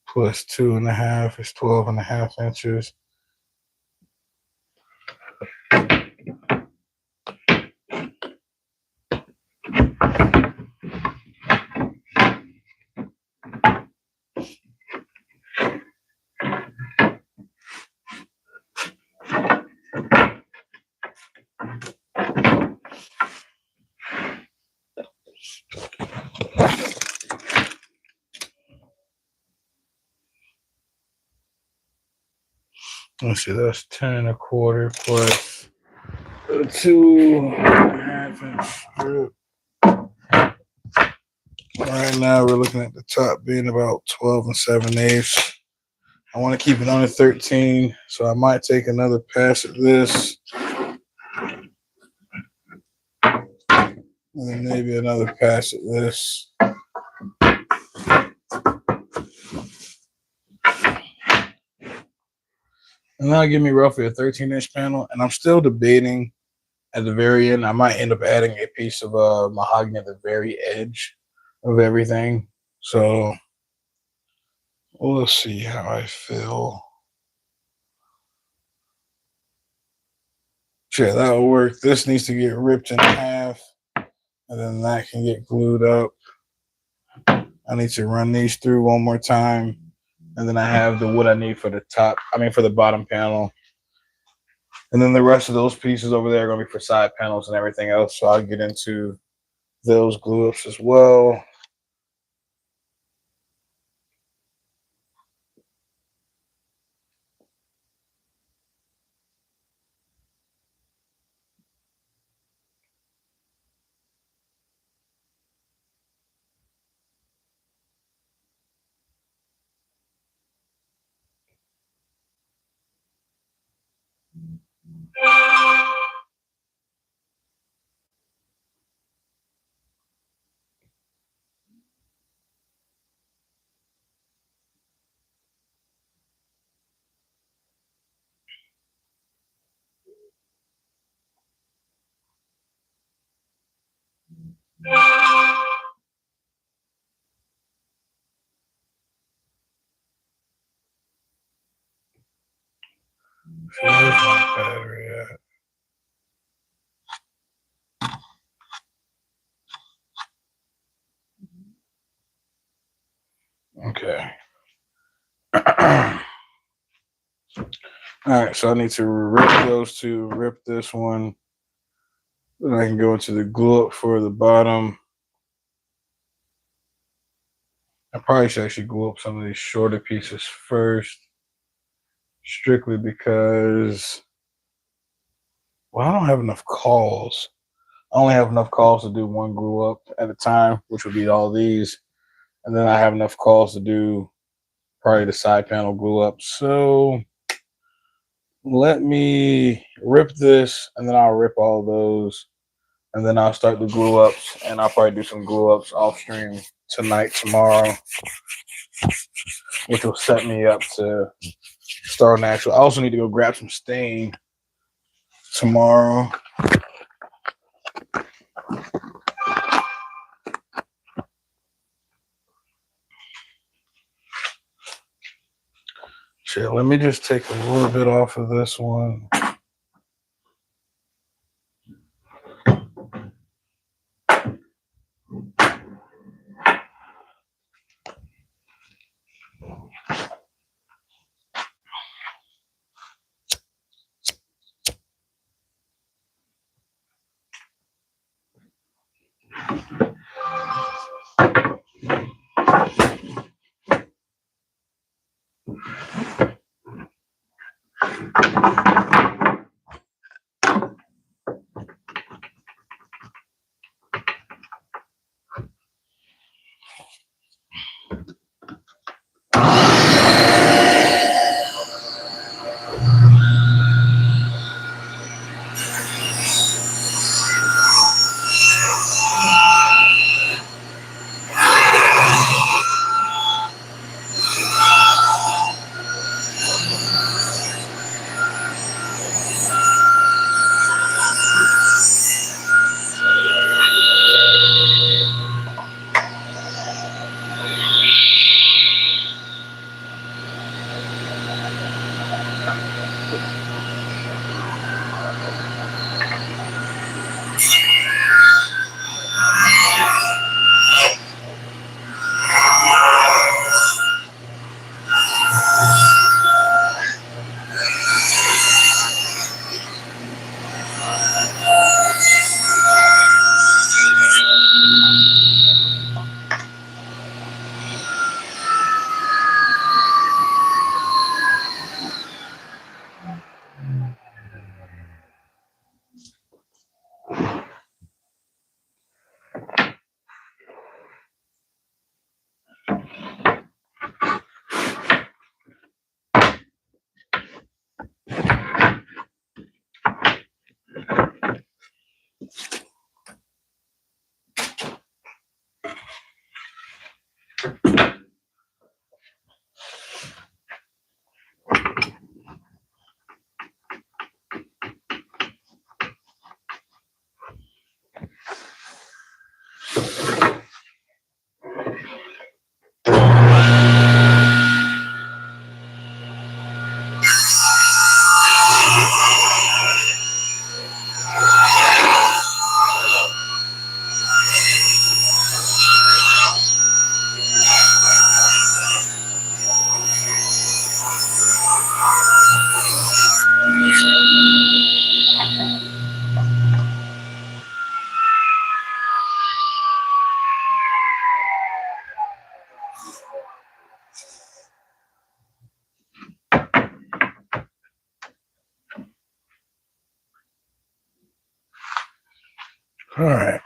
plus 2.5 is 12.5 inches. Let's see, that's 10.25 plus a 2.5 inch strip. Right now, we're looking at the top being about 12 7/8. I want to keep it under 13, so I might take another pass at this. And then maybe another pass at this. And that'll give me roughly a 13-inch panel. And I'm still debating at the very end. I might end up adding a piece of mahogany at the very edge of everything. So we'll see how I feel. Sure, that'll work. This needs to get ripped in half. And then that can get glued up. I need to run these through one more time. And then I have the wood I need for the top. For the bottom panel. And then the rest of those pieces over there are going to be for side panels and everything else. So I'll get into those glue ups as well. So where's my battery at? Okay. All right, so I need to rip those two, rip this one. Then I can go into the glue up for the bottom. I probably should actually glue up some of these shorter pieces first, strictly because, well, I don't have enough calls. I only have enough calls to do one glue up at a time, which would be all these. And then I have enough calls to do probably the side panel glue up. So let me rip this, and then I'll rip all those, and then I'll start the glue ups, and I'll probably do some glue ups off stream tonight, tomorrow. which will set me up to start on actual. I also need to go grab some stain tomorrow. Shit, let me just take a little bit off of this one. All right.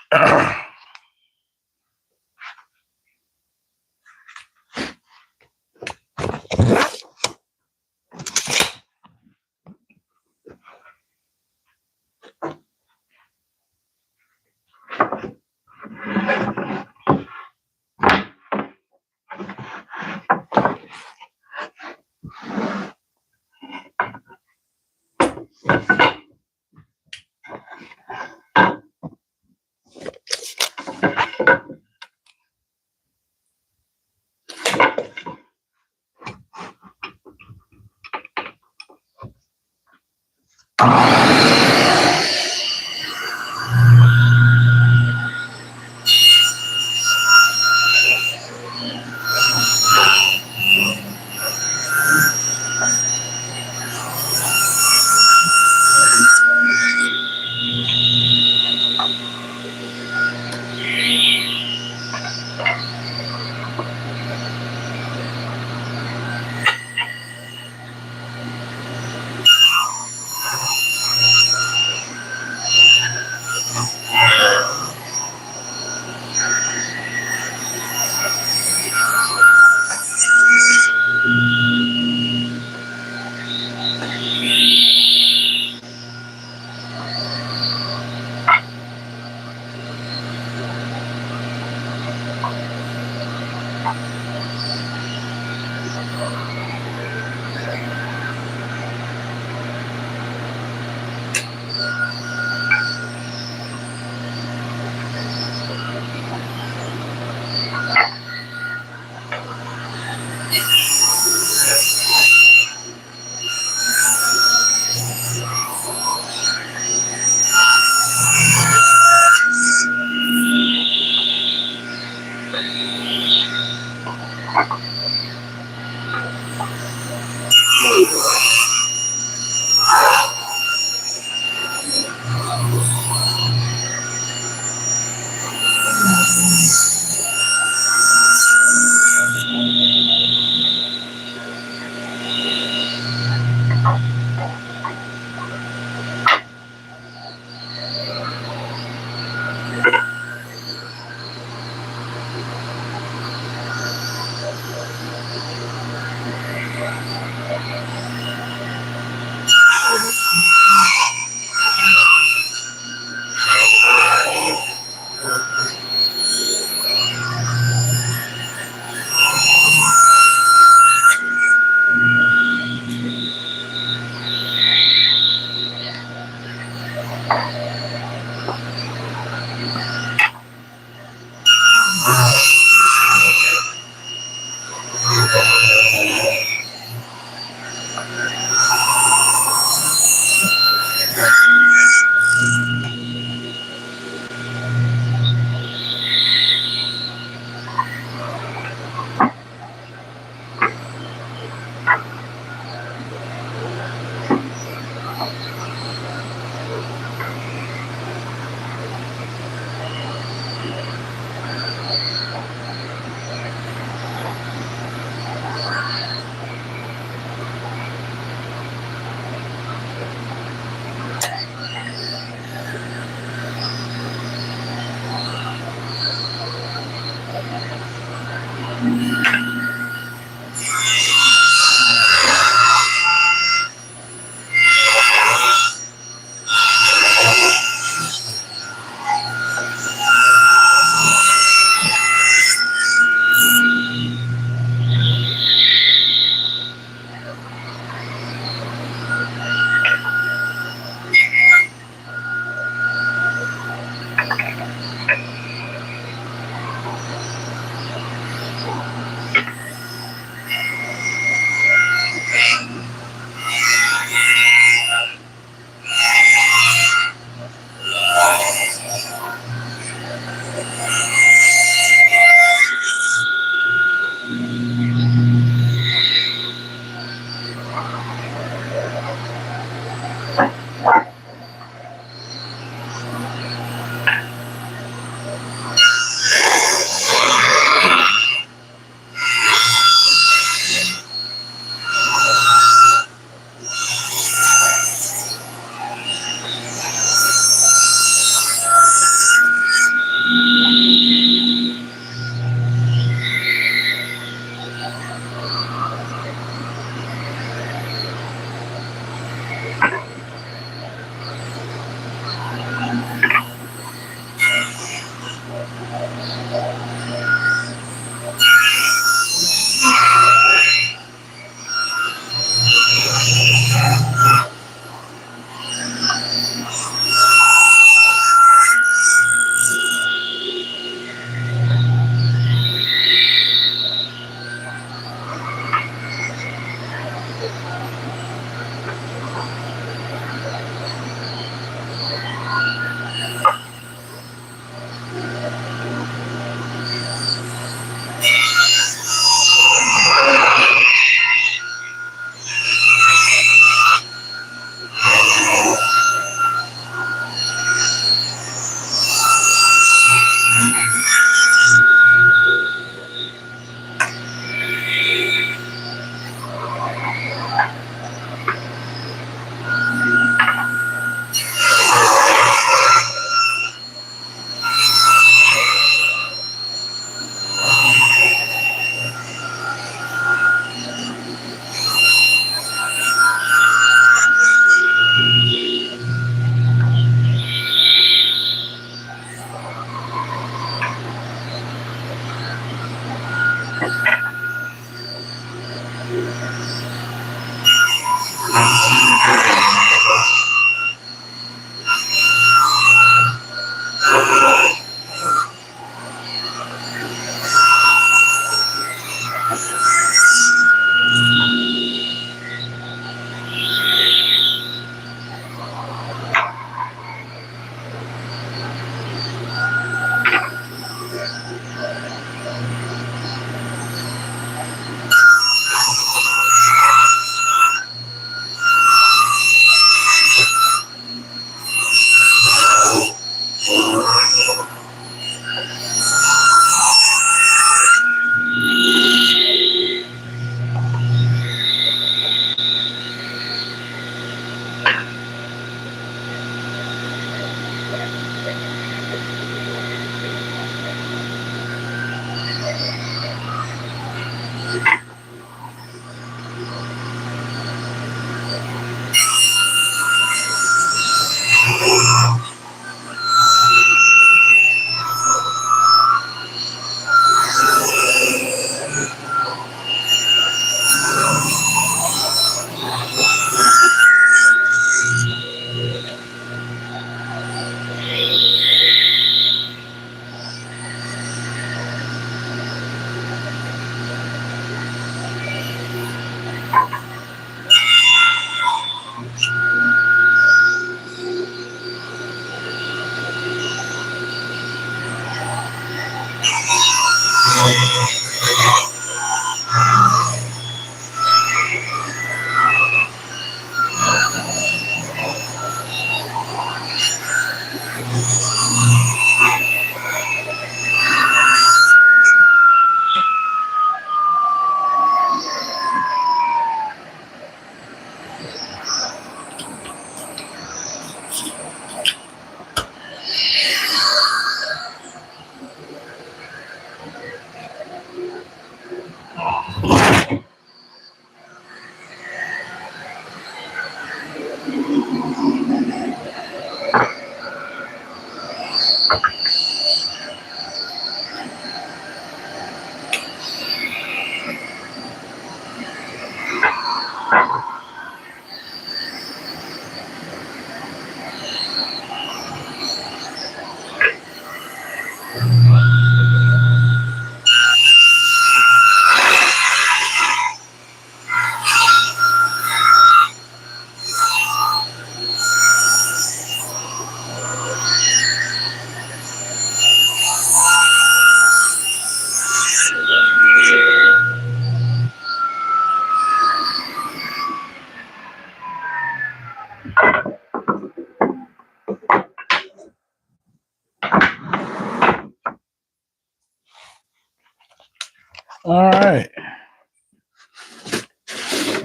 All right.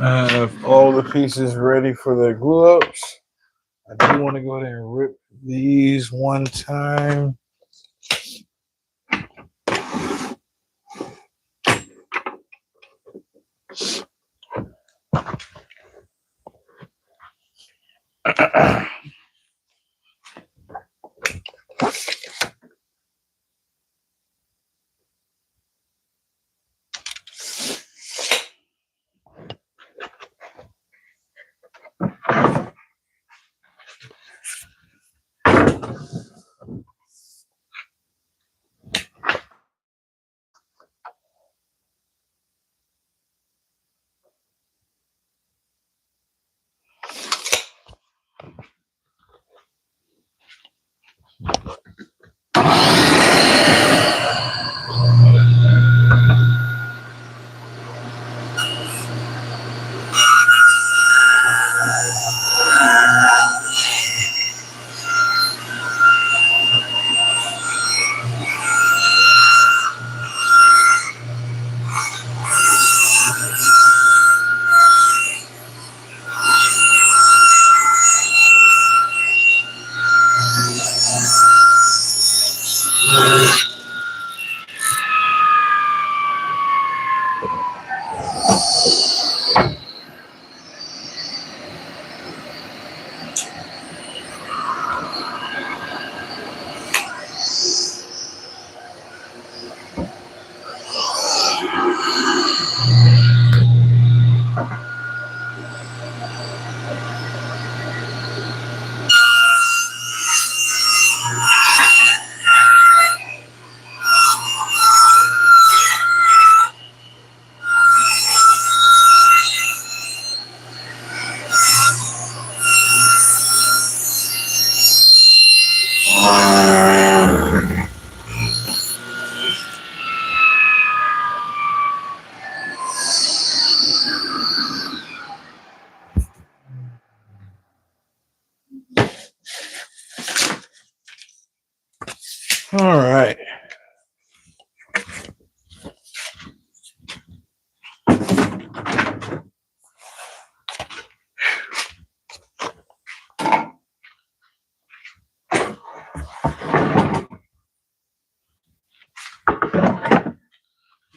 I have all the pieces ready for the glue ups. I do want to go ahead and rip these one time. All right.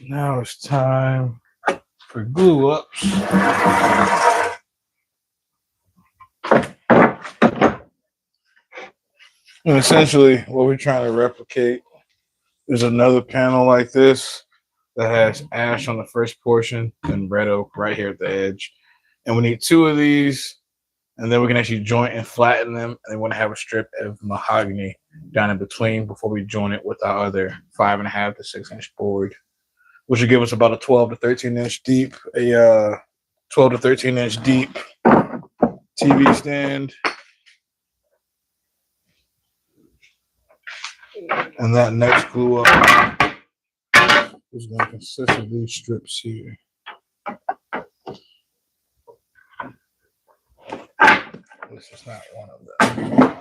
Now it's time for glue ups. And essentially, what we're trying to replicate is another panel like this that has ash on the first portion and red oak right here at the edge. And we need two of these, and then we can actually joint and flatten them. And then we want to have a strip of mahogany down in between before we join it with our other 5.5 to 6 inch board, which will give us about a 12 to 13 inch deep, 12 to 13 inch deep TV stand. And that next glue up is going to consist of these strips here. This is not one of them.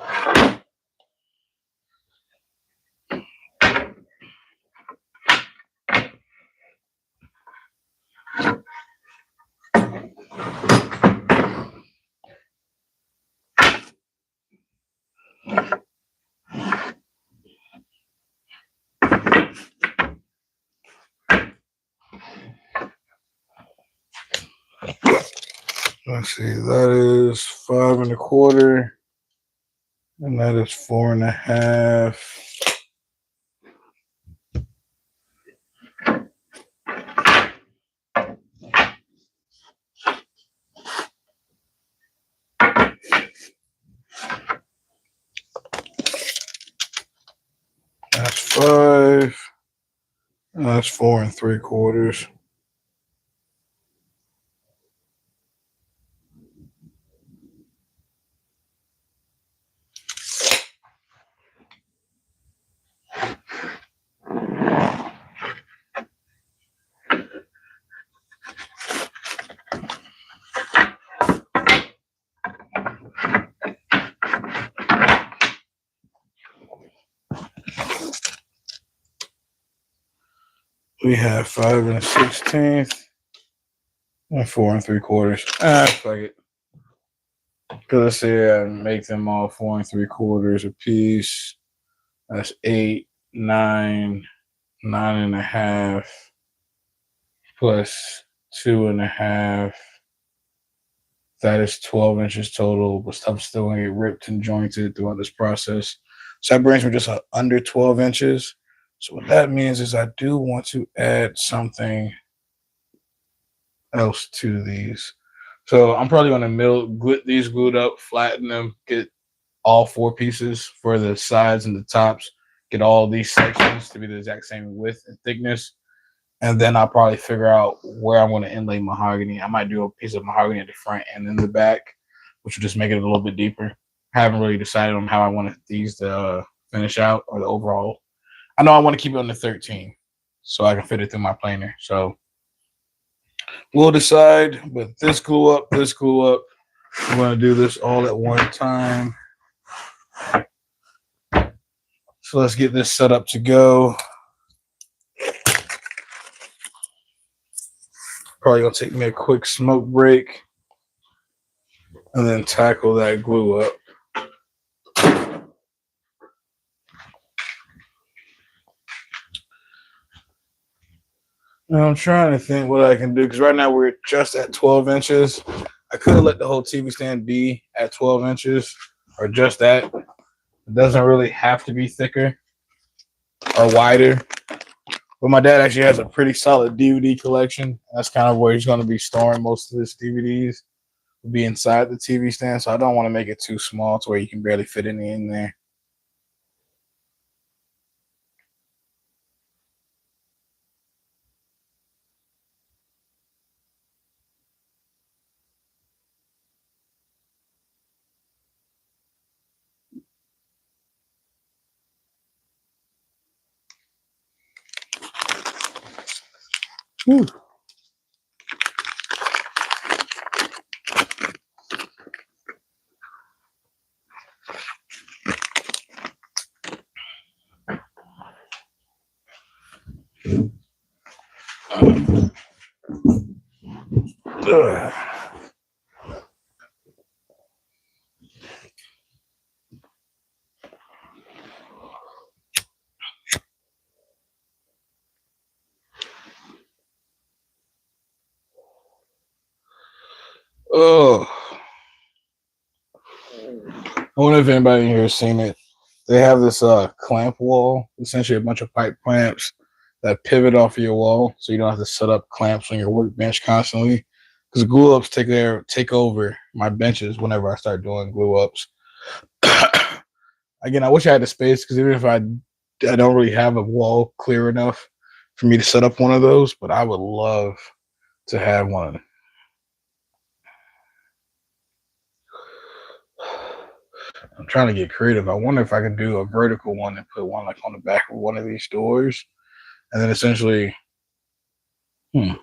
Let's see, that is 5 1/4, and that is 4.5. 5. That's 4 3/4. We have 5 1/16 and 4 3/4. Fuck it. Because let's say I make them all 4 3/4 a piece. That's 8, 9, 9.5 plus 2.5. That is 12 inches total, but stuff's still going to get ripped and jointed throughout this process. So that brings me just under 12 inches. So what that means is I do want to add something else to these. So I'm probably going to get these glued up, flatten them, get all 4 pieces for the sides and the tops, get all these sections to be the exact same width and thickness. And then I'll probably figure out where I'm going to inlay mahogany. I might do a piece of mahogany at the front and in the back, which will just make it a little bit deeper. I haven't really decided on how I want these to finish out or the overall. I know I want to keep it on the 13 so I can fit it through my planer. So we'll decide, but this glue up. I'm going to do this all at one time. So let's get this set up to go. Probably going to take me a quick smoke break and then tackle that glue up. Now I'm trying to think what I can do because right now we're just at 12 inches. I could let the whole TV stand be at 12 inches or just that. It doesn't really have to be thicker or wider. But my dad actually has a pretty solid DVD collection. That's kind of where he's going to be storing most of his DVDs. Will be inside the TV stand, so I don't want to make it too small to where you can barely fit any in there. Whew. Ugh. Oh, I wonder if anybody in here has seen it. They have this clamp wall, essentially a bunch of pipe clamps that pivot off of your wall, so you don't have to set up clamps on your workbench constantly. Because glue ups take over my benches whenever I start doing glue ups. Again, I wish I had the space because even if I don't really have a wall clear enough for me to set up one of those, but I would love to have one. I'm trying to get creative. I wonder if I can do a vertical one and put one like on the back of one of these doors, and then essentially, it'll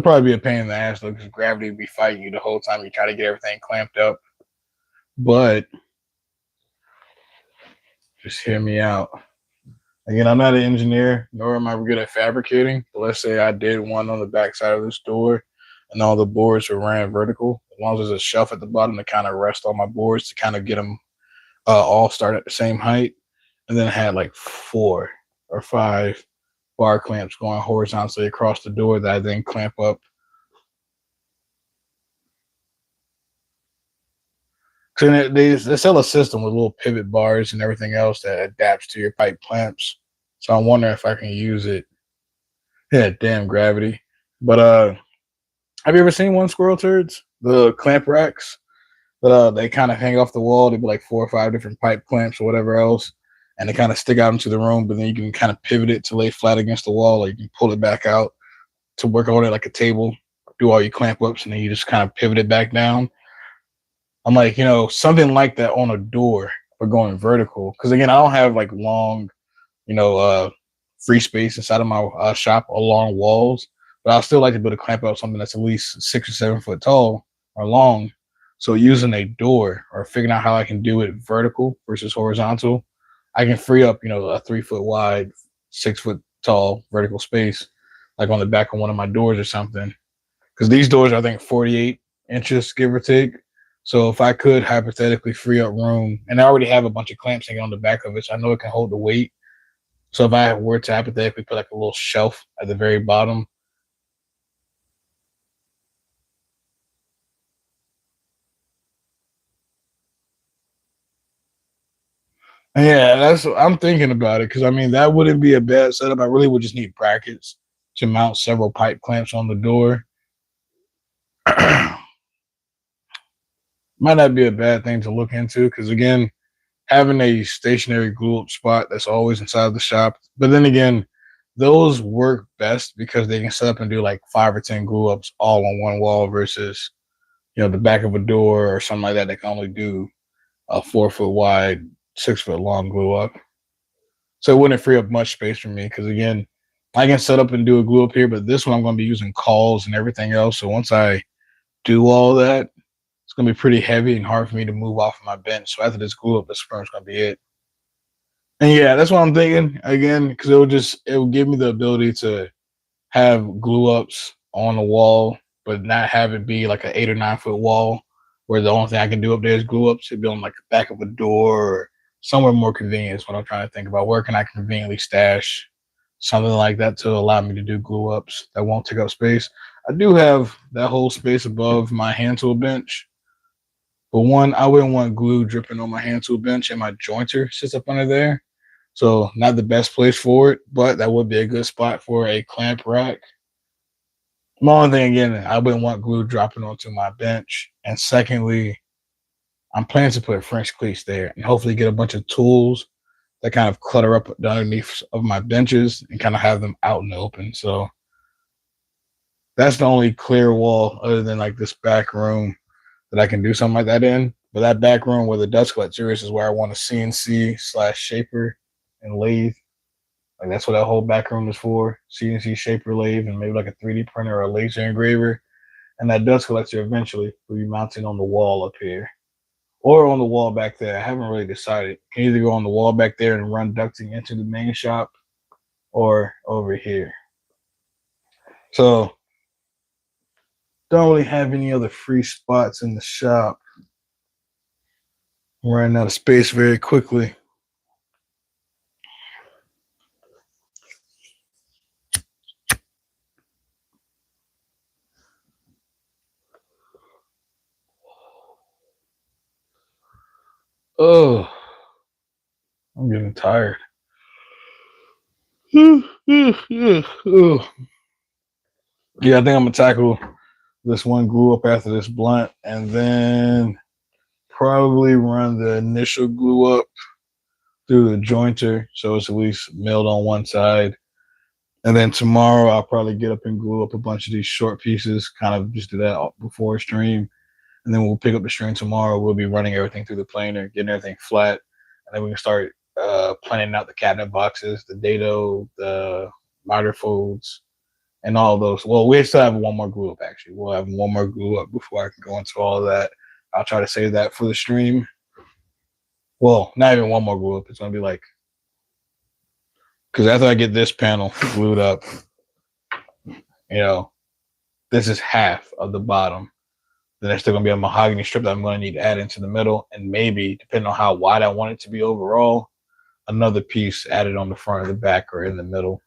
probably be a pain in the ass though, because gravity would be fighting you the whole time you try to get everything clamped up. But just hear me out. Again, I'm not an engineer, nor am I good at fabricating. But let's say I did one on the back side of this door, and all the boards were ran vertical. As long as there's a shelf at the bottom to kind of rest all my boards to kind of get them all start at the same height, and then I had like 4 or 5 bar clamps going horizontally across the door that I then clamp up. So they sell a system with little pivot bars and everything else that adapts to your pipe clamps. So I'm wondering if I can use it. Yeah, damn gravity. But have you ever seen one Squirrel Turds? The clamp racks? But they kind of hang off the wall. They'd be like 4 or 5 different pipe clamps or whatever else, and they kind of stick out into the room. But then you can kind of pivot it to lay flat against the wall, or you can pull it back out to work on it like a table. Do all your clamp ups, and then you just kind of pivot it back down. I'm like, something like that on a door, but going vertical. Because again, I don't have like long, you know, uh, free space inside of my shop along walls. But I still like to build a clamp out something that's at least 6 or 7 foot tall or long. So using a door or figuring out how I can do it vertical versus horizontal, I can free up, a 3 foot wide, 6 foot tall vertical space, like on the back of one of my doors or something. Because these doors are, I think, 48 inches, give or take. So if I could hypothetically free up room, and I already have a bunch of clamps hanging on the back of it, so I know it can hold the weight. So if I were to hypothetically put like a little shelf at the very bottom. Yeah, that's what I'm thinking about it. Because I mean, that wouldn't be a bad setup. I really would just need brackets to mount several pipe clamps on the door. Might not be a bad thing to look into. Because again, having a stationary glue up spot that's always inside the shop. But then again, those work best because they can set up and do like 5 or 10 glue ups all on one wall versus, the back of a door or something like that. They can only do a 4 foot wide, 6 foot long glue up. So it wouldn't free up much space for me because again, I can set up and do a glue up here, but this one I'm going to be using calls and everything else. So once I do all that, it's going to be pretty heavy and hard for me to move off of my bench. So after this glue up, this spring's going to be it. And yeah, that's what I'm thinking again, because it will give me the ability to have glue ups on the wall, but not have it be like an 8 or 9 foot wall where the only thing I can do up there is glue ups. It'd be on like the back of a door or somewhere more convenient is what I'm trying to think about. Where can I conveniently stash something like that to allow me to do glue ups that won't take up space? I do have that whole space above my hand tool bench. But one, I wouldn't want glue dripping on my hand tool bench, and my jointer sits up under there. So not the best place for it, but that would be a good spot for a clamp rack. My only thing again, I wouldn't want glue dropping onto my bench. And secondly, I'm planning to put French cleats there and hopefully get a bunch of tools that kind of clutter up underneath of my benches and kind of have them out in the open. So that's the only clear wall other than like this back room that I can do something like that in. But that back room where the dust collector is where I want a CNC/shaper and lathe. Like that's what that whole back room is for. CNC shaper lathe and maybe like a 3D printer or a laser engraver. And that dust collector eventually will be mounted on the wall up here. Or on the wall back there. I haven't really decided. Can either go on the wall back there and run ducting into the main shop or over here. So don't really have any other free spots in the shop. I'm running out of space very quickly. Oh, I'm getting tired. Yeah, I think I'm gonna tackle this one glue up after this blunt, and then probably run the initial glue up through the jointer so it's at least milled on one side. And then tomorrow I'll probably get up and glue up a bunch of these short pieces, kind of just do that before stream. And then we'll pick up the stream tomorrow. We'll be running everything through the planer, getting everything flat. And then we can start planning out the cabinet boxes, the dado, the miter folds, and all those. Well, we still have one more glue up, actually. We'll have one more glue up before I can go into all of that. I'll try to save that for the stream. Well, not even one more glue up. It's going to be like, because after I get this panel glued up, this is half of the bottom. Then there's still going to be a mahogany strip that I'm going to need to add into the middle. And maybe, depending on how wide I want it to be overall, another piece added on the front or the back or in the middle.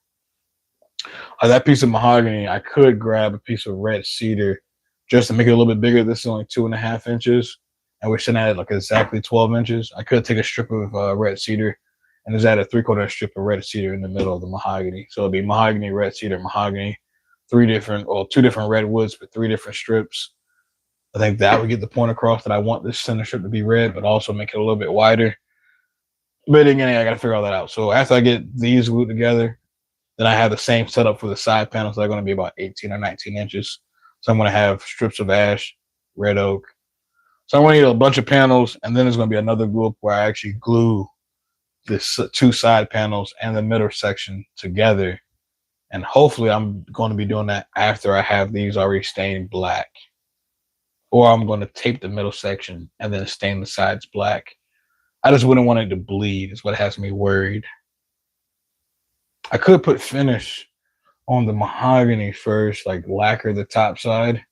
That piece of mahogany, I could grab a piece of red cedar just to make it a little bit bigger. This is only 2.5 inches. And we're sitting at like exactly 12 inches. I could take a strip of red cedar and just add a 3/4 strip of red cedar in the middle of the mahogany. So it'll be mahogany, red cedar, mahogany, two different redwoods with 3 different strips. I think that would get the point across that I want this center strip to be red, but also make it a little bit wider. But again, I got to figure all that out. So after I get these glued together, then I have the same setup for the side panels. They're going to be about 18 or 19 inches. So I'm going to have strips of ash, red oak. So I'm going to need a bunch of panels, and then there's going to be another group where I actually glue this two side panels and the middle section together. And hopefully I'm going to be doing that after I have these already stained black. Or I'm going to tape the middle section and then stain the sides black. I just wouldn't want it to bleed, is what has me worried. I could put finish on the mahogany first, like lacquer the top side,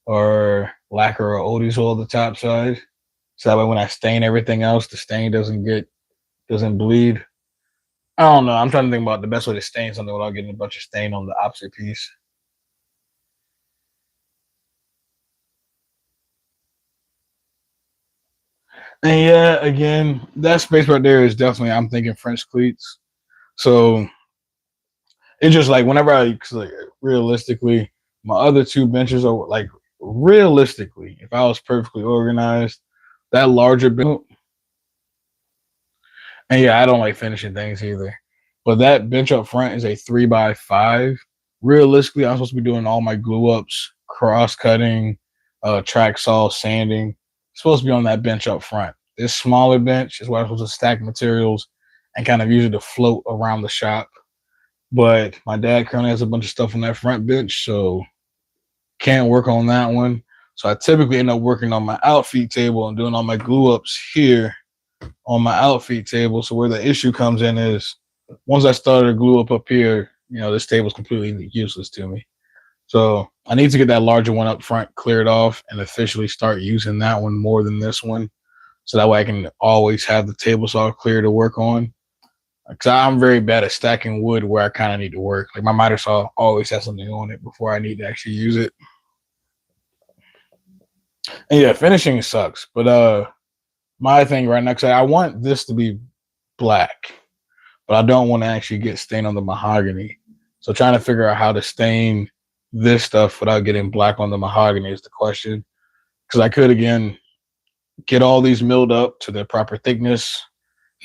or lacquer or Odie's oil the top side. So that way when I stain everything else, the stain doesn't bleed. I don't know. I'm trying to think about the best way to stain something without getting a bunch of stain on the opposite piece. And yeah, again, that space right there is definitely, I'm thinking French cleats. So it's just like whenever like, realistically, my other two benches are like realistically, if I was perfectly organized, that larger bench, and yeah, I don't like finishing things either. But that bench up front is a 3x5. Realistically, I'm supposed to be doing all my glue ups, cross cutting, track saw, sanding. It's supposed to be on that bench up front. This smaller bench is where I'm supposed to stack materials and kind of use it to float around the shop. But my dad currently has a bunch of stuff on that front bench, so can't work on that one. So I typically end up working on my outfeed table and doing all my glue ups here on my outfeed table. So where the issue comes in is once I started to glue up here, this table is completely useless to me. So I need to get that larger one up front cleared off and officially start using that one more than this one. So that way I can always have the table saw clear to work on. Because I'm very bad at stacking wood where I kind of need to work. Like my miter saw always has something on it before I need to actually use it. And yeah, finishing sucks. But my thing right now, because I want this to be black, but I don't want to actually get stain on the mahogany. So trying to figure out how to stain this stuff without getting black on the mahogany is the question. Because I could again get all these milled up to their proper thickness.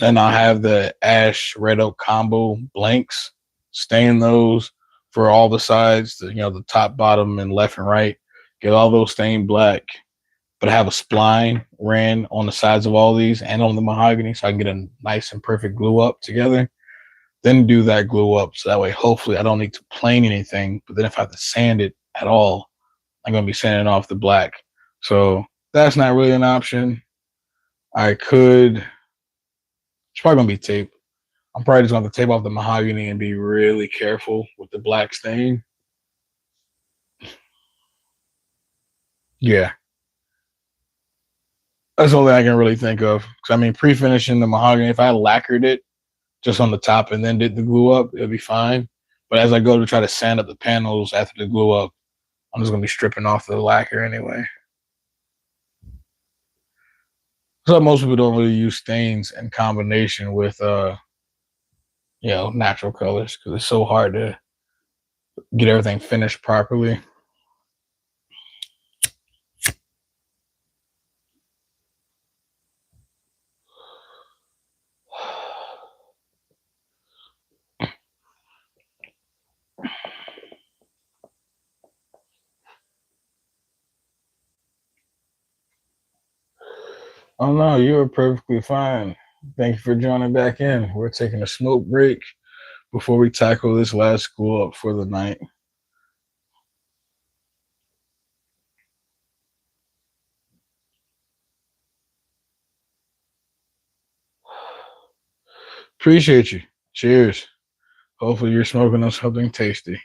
Then I'll have the ash red oak combo blanks, stain those for all the sides, the top, bottom, and left and right. Get all those stained black, but I have a spline ran on the sides of all these and on the mahogany so I can get a nice and perfect glue up together. Then do that glue up so that way hopefully I don't need to plane anything. But then if I have to sand it at all, I'm going to be sanding off the black. So that's not really an option. I could, it's probably going to be tape. I'm probably just going to tape off the mahogany and be really careful with the black stain. Yeah. That's the only thing I can really think of. Because I mean, pre-finishing the mahogany, if I lacquered it just on the top and then did the glue up, it'll be fine. But as I go to try to sand up the panels after the glue up, I'm just going to be stripping off the lacquer anyway. So most people don't really use stains in combination with natural colors because it's so hard to get everything finished properly. Oh no, you were perfectly fine. Thank you for joining back in. We're taking a smoke break before we tackle this last school up for the night. Appreciate you. Cheers. Hopefully you're smoking on something tasty.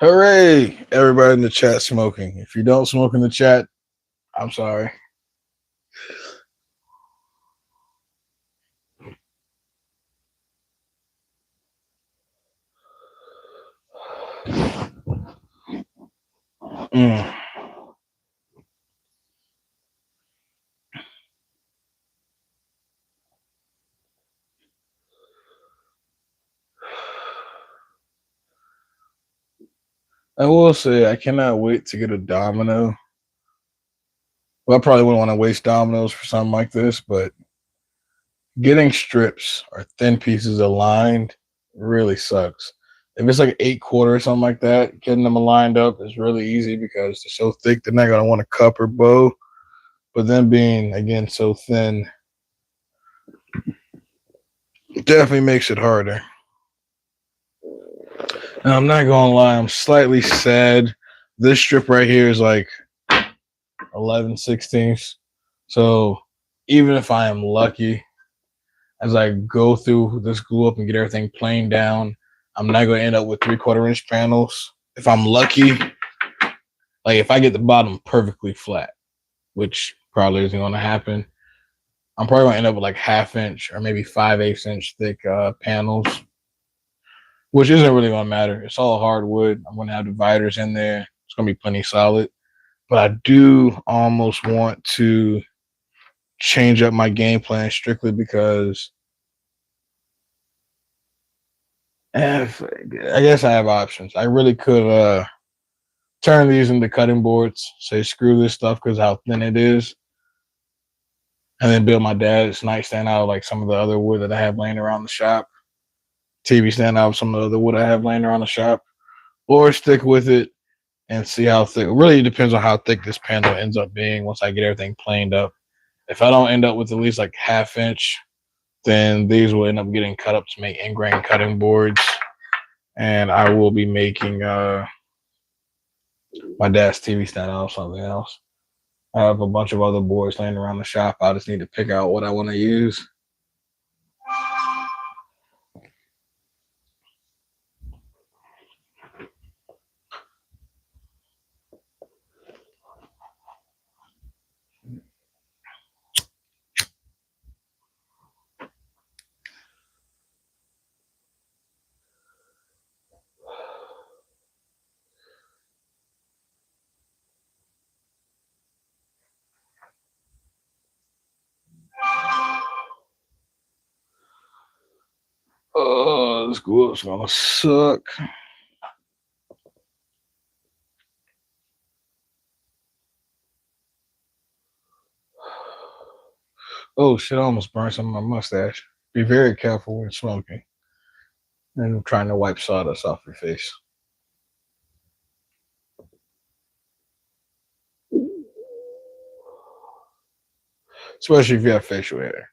Hooray! Everybody in the chat smoking. If you don't smoke in the chat, I'm sorry. Mm. I will say I cannot wait to get a domino. Well, I probably wouldn't want to waste dominoes for something like this, but getting strips or thin pieces aligned really sucks. If it's like 8 quarter or something like that, getting them aligned up is really easy because they're so thick they're not gonna want to cup or bow. But them being again so thin definitely makes it harder. And I'm not gonna lie, I'm slightly sad. This strip right here is like 11/16. So even if I am lucky, as I go through this glue up and get everything planed down, I'm not going to end up with 3/4 inch panels. If I'm lucky, like if I get the bottom perfectly flat, which probably isn't going to happen, I'm probably going to end up with like 1/2 inch or maybe 5/8 inch thick panels, which isn't really going to matter. It's all hardwood. I'm going to have dividers in there. It's going to be plenty solid. But I do almost want to change up my game plan strictly because if, I guess I have options. I really could turn these into cutting boards, say screw this stuff because how thin it is, and then build my dad's nightstand out of like some of the other wood that I have laying around the shop, TV stand out of some of the other wood I have laying around the shop, or stick with it and see how thick. It really depends on how thick this panel ends up being once I get everything planed up. If I don't end up with at least like 1/2 inch, then these will end up getting cut up to make ingrain cutting boards, and I will be making my dad's TV stand out of something else. I have a bunch of other boards laying around the shop. I just need to pick out what I want to use. Oh, this glue is gonna suck. Oh shit! I almost burned some of my mustache. Be very careful when smoking and trying to wipe sawdust off your face, especially if you have facial hair.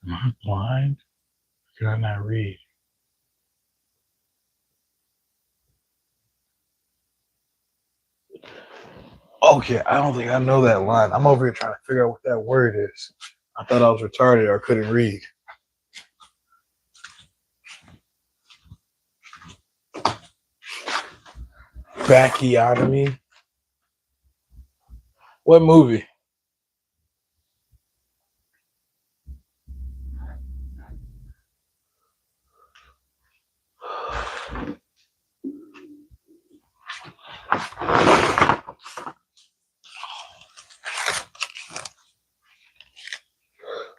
Am I blind? Could I not read? Okay, I don't think I know that line. I'm over here trying to figure out what that word is. I thought I was retarded or couldn't read. Bacchiotomy? What movie?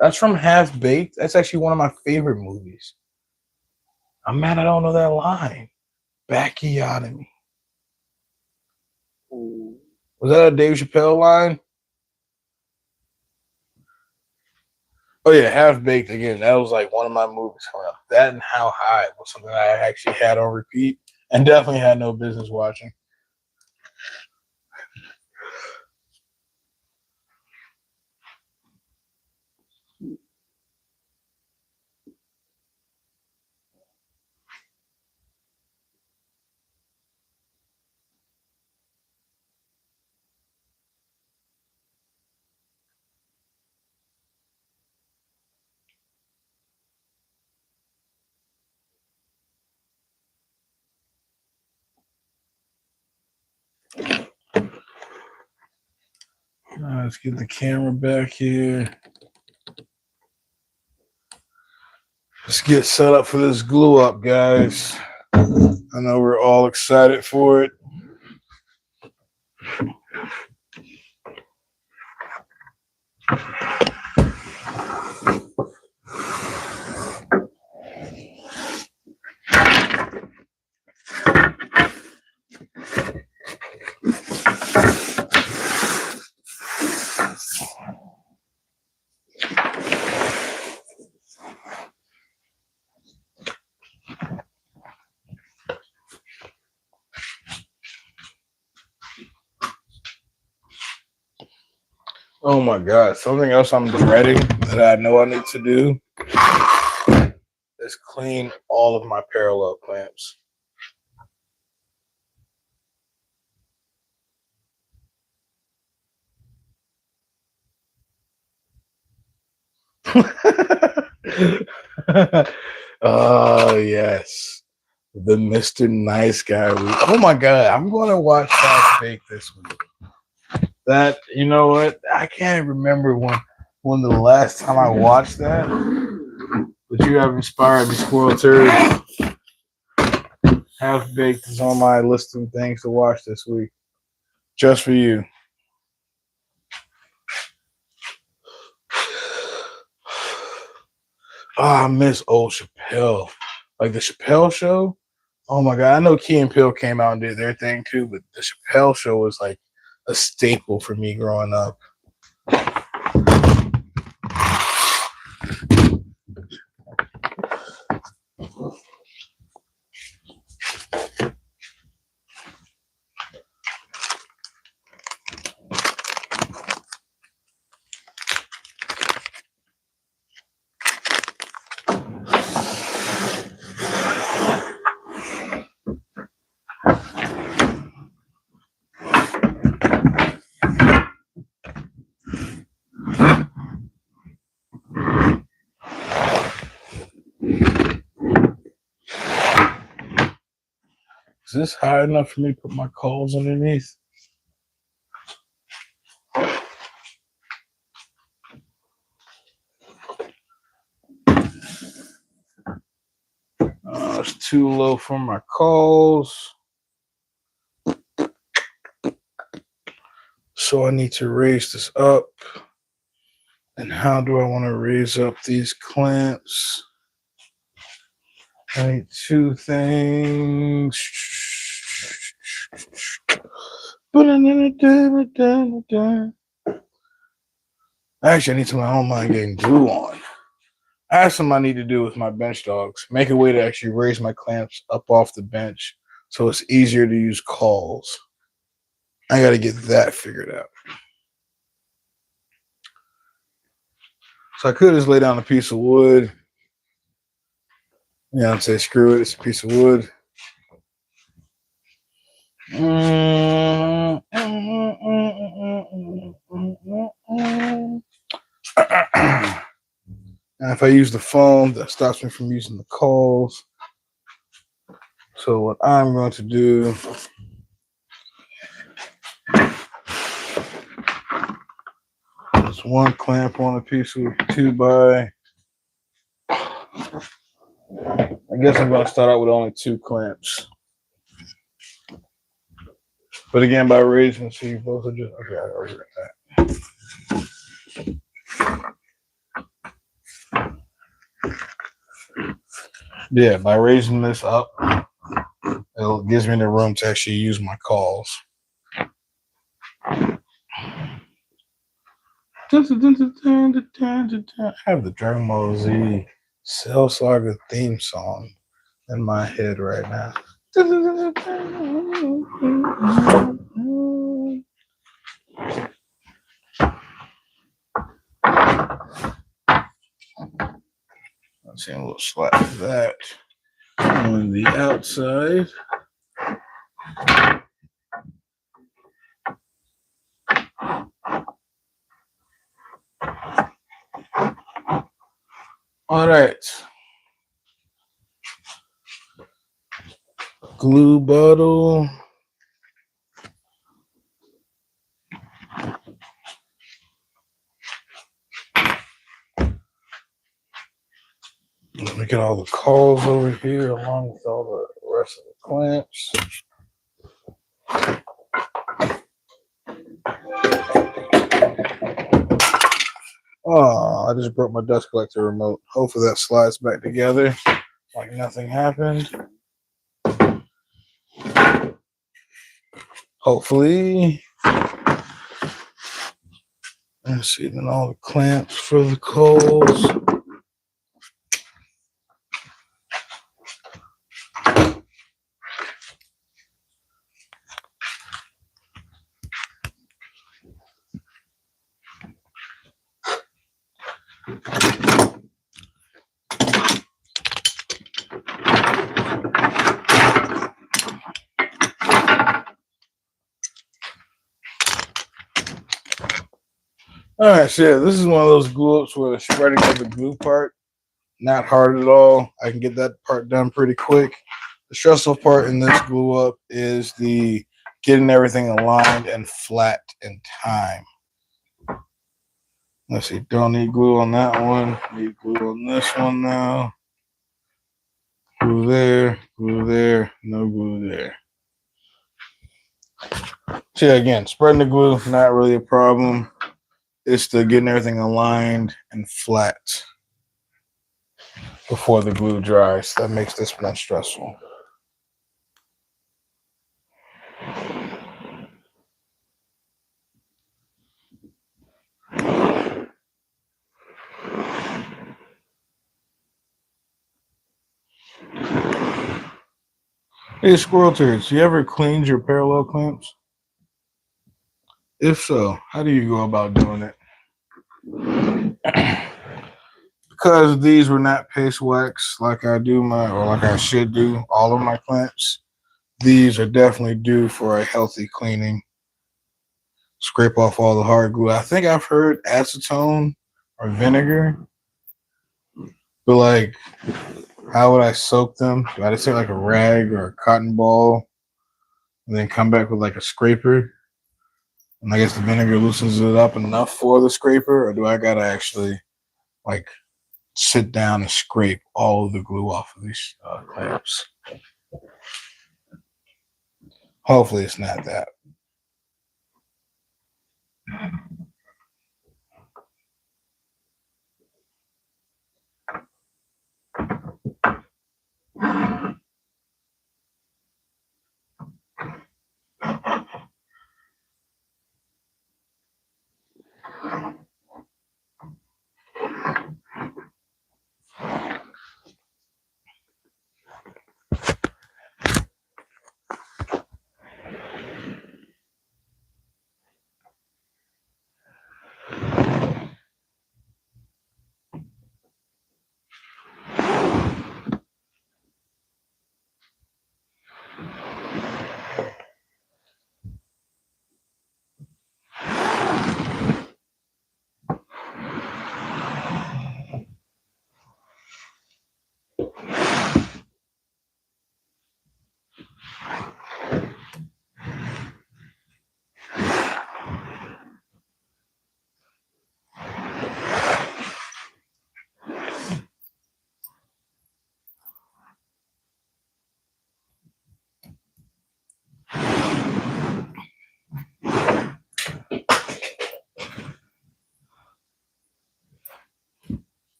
That's from Half Baked. That's actually one of my favorite movies. I'm mad I don't know that line. Bacchiotomy. Was that a Dave Chappelle line? Oh yeah, Half Baked again. That was like one of my movies coming up. That and How High was something I actually had on repeat and definitely had no business watching. Let's get the camera back here. Let's get set up for this glue up, guys. I know we're all excited for it. Oh my God. Something else I'm dreading that I know I need to do is clean all of my parallel clamps. Oh, yes. The Mr. Nice Guy week. Oh my God. I'm going to watch Fast Bake this week. That, you know what? I can't remember when the last time I watched that. But you have inspired me, Squirrel Turd. Half Baked is on my list of things to watch this week. Just for you. Oh, I miss old Chappelle. Like the Chappelle show. Oh my God. I know Key and Peele came out and did their thing too, but the Chappelle show was like a staple for me growing up. Is this high enough for me to put my coals underneath? It's too low for my coals. So I need to raise this up. And how do I want to raise up these clamps? I need two things. Actually, I need something I don't mind getting glue on. I have something I need to do with my bench dogs. Make a way to actually raise my clamps up off the bench so it's easier to use cauls. I got to get that figured out. So I could just lay down a piece of wood. You know what I'm saying? Screw it. It's a piece of wood. And if I use the foam, that stops me from using the cauls. So what I'm going to do is one clamp on a piece of 2x. I guess I'm going to start out with only 2 clamps. But again, by raising, see, both are just okay. I already read that. Yeah, by raising this up, it gives me the room to actually use my cauls. I have the Dragon Ball Z Cell Saga theme song in my head right now. I'm seeing a little slap of that on the outside. All right. Glue bottle. We at all the calls over here along with all the rest of the clamps. Oh, I just broke my dust collector remote. Hopefully that slides back together like nothing happened. Hopefully. Let's see, then all the clamps for the coals. All right, so yeah, this is one of those glue ups where the spreading of the glue part, not hard at all. I can get that part done pretty quick. The stressful part in this glue up is the getting everything aligned and flat in time. Let's see, don't need glue on that one. Need glue on this one now. Glue there, no glue there. So yeah, again, spreading the glue, not really a problem. It's the getting everything aligned and flat before the glue dries. That makes this one stressful. Hey, Squirrel Turds, you ever cleaned your parallel clamps? If so, how do you go about doing it? Because these were not paste wax like I do like I should do all of my clamps. These are definitely due for a healthy cleaning. Scrape off all the hard glue. I think I've heard acetone or vinegar, but like, how would I soak them? Do I just take like a rag or a cotton ball and then come back with like a scraper? And I guess the vinegar loosens it up enough for the scraper, or do I gotta actually like sit down and scrape all of the glue off of these clamps? Hopefully it's not that.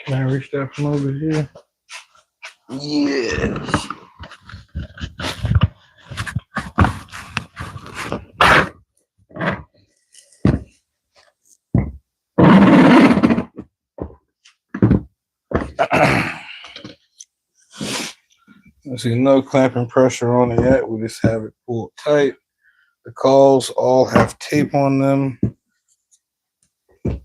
Can I reach that from over here? Yes. Let's see, no clamping pressure on it yet. We just have it pulled tight. The cauls all have tape on them. And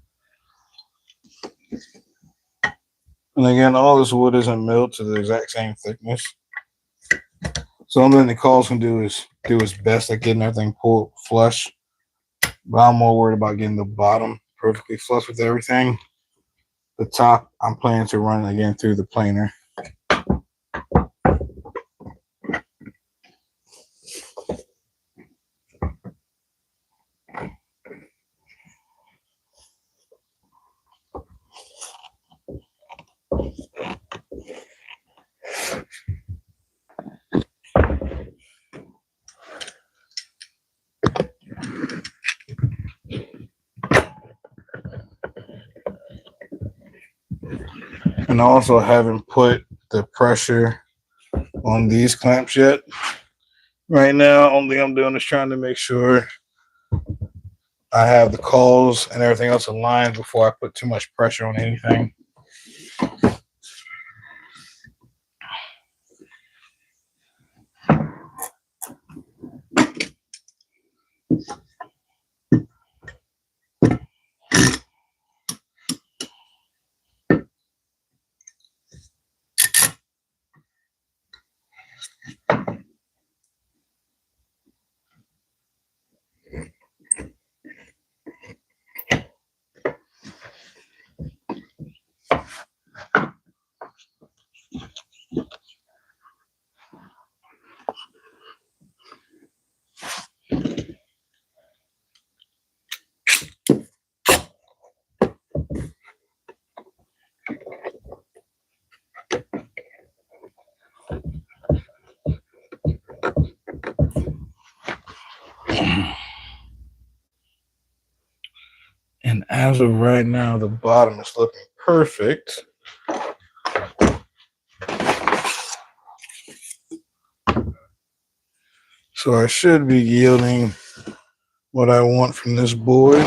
again, all this wood isn't milled to the exact same thickness. So something the cauls can do is do its best at getting everything pulled flush. But I'm more worried about getting the bottom perfectly flush with everything. The top, I'm planning to run again through the planer. And I also haven't put the pressure on these clamps yet. Right now, only thing I'm doing is trying to make sure I have the cauls and everything else aligned before I put too much pressure on anything. And as of right now, the bottom is looking perfect. So I should be yielding what I want from this board.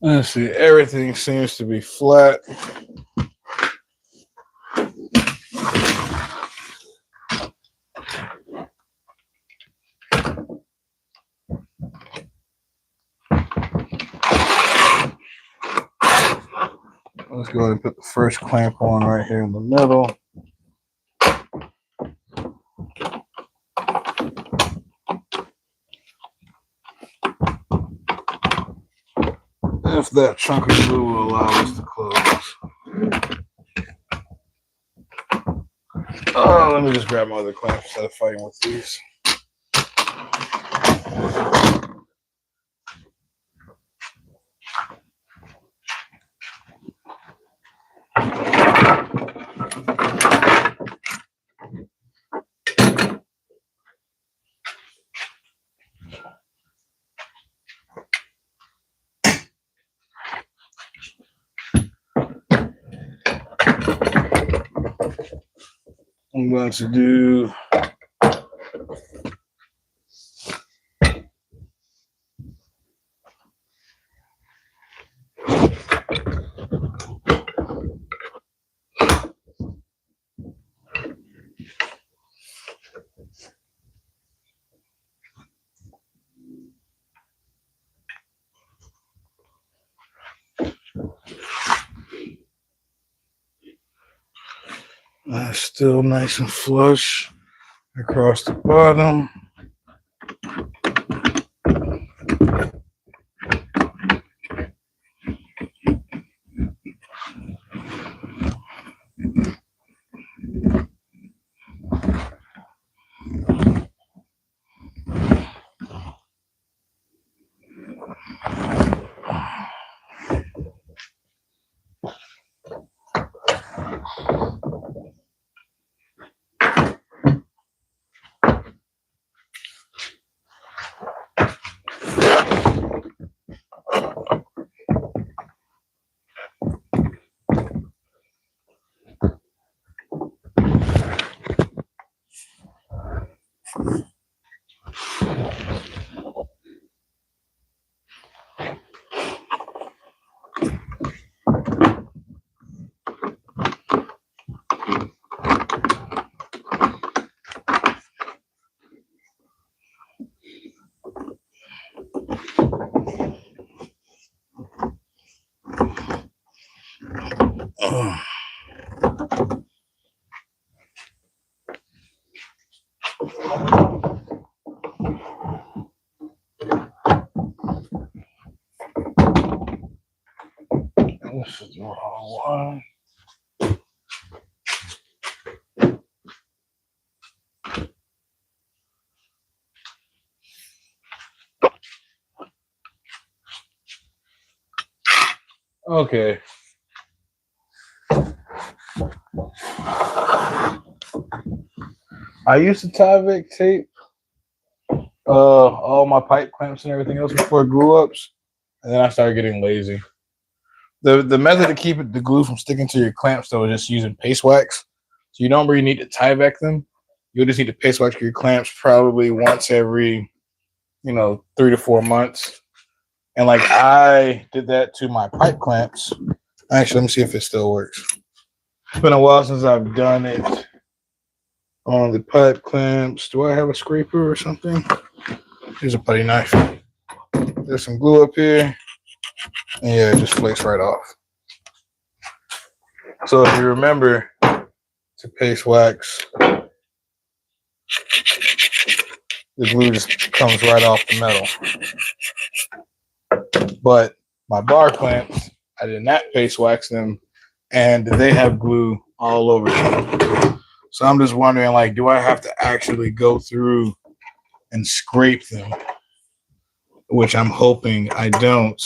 Let's see, everything seems to be flat. Let's go ahead and put the first clamp on right here in the middle. If that chunk of glue will allow us to close. Oh, let me just grab my other clamps instead of fighting with these. I'm going to do still nice and flush across the bottom. This is the wrong one. Okay. I used to Tyvek tape all my pipe clamps and everything else before glue ups, and then I started getting lazy. The method to keep the glue from sticking to your clamps though is just using paste wax. So you don't really need to Tyvek them. You'll just need to paste wax your clamps probably once every 3 to 4 months. And like I did that to my pipe clamps. Actually, let me see if it still works. It's been a while since I've done it on the pipe clamps. Do I have a scraper or something? Here's a putty knife. There's some glue up here. And yeah, it just flakes right off. So if you remember to paste wax, the glue just comes right off the metal. But my bar clamps, I did not paste wax them, and they have glue all over them. So I'm just wondering, like, do I have to actually go through and scrape them? Which I'm hoping I don't.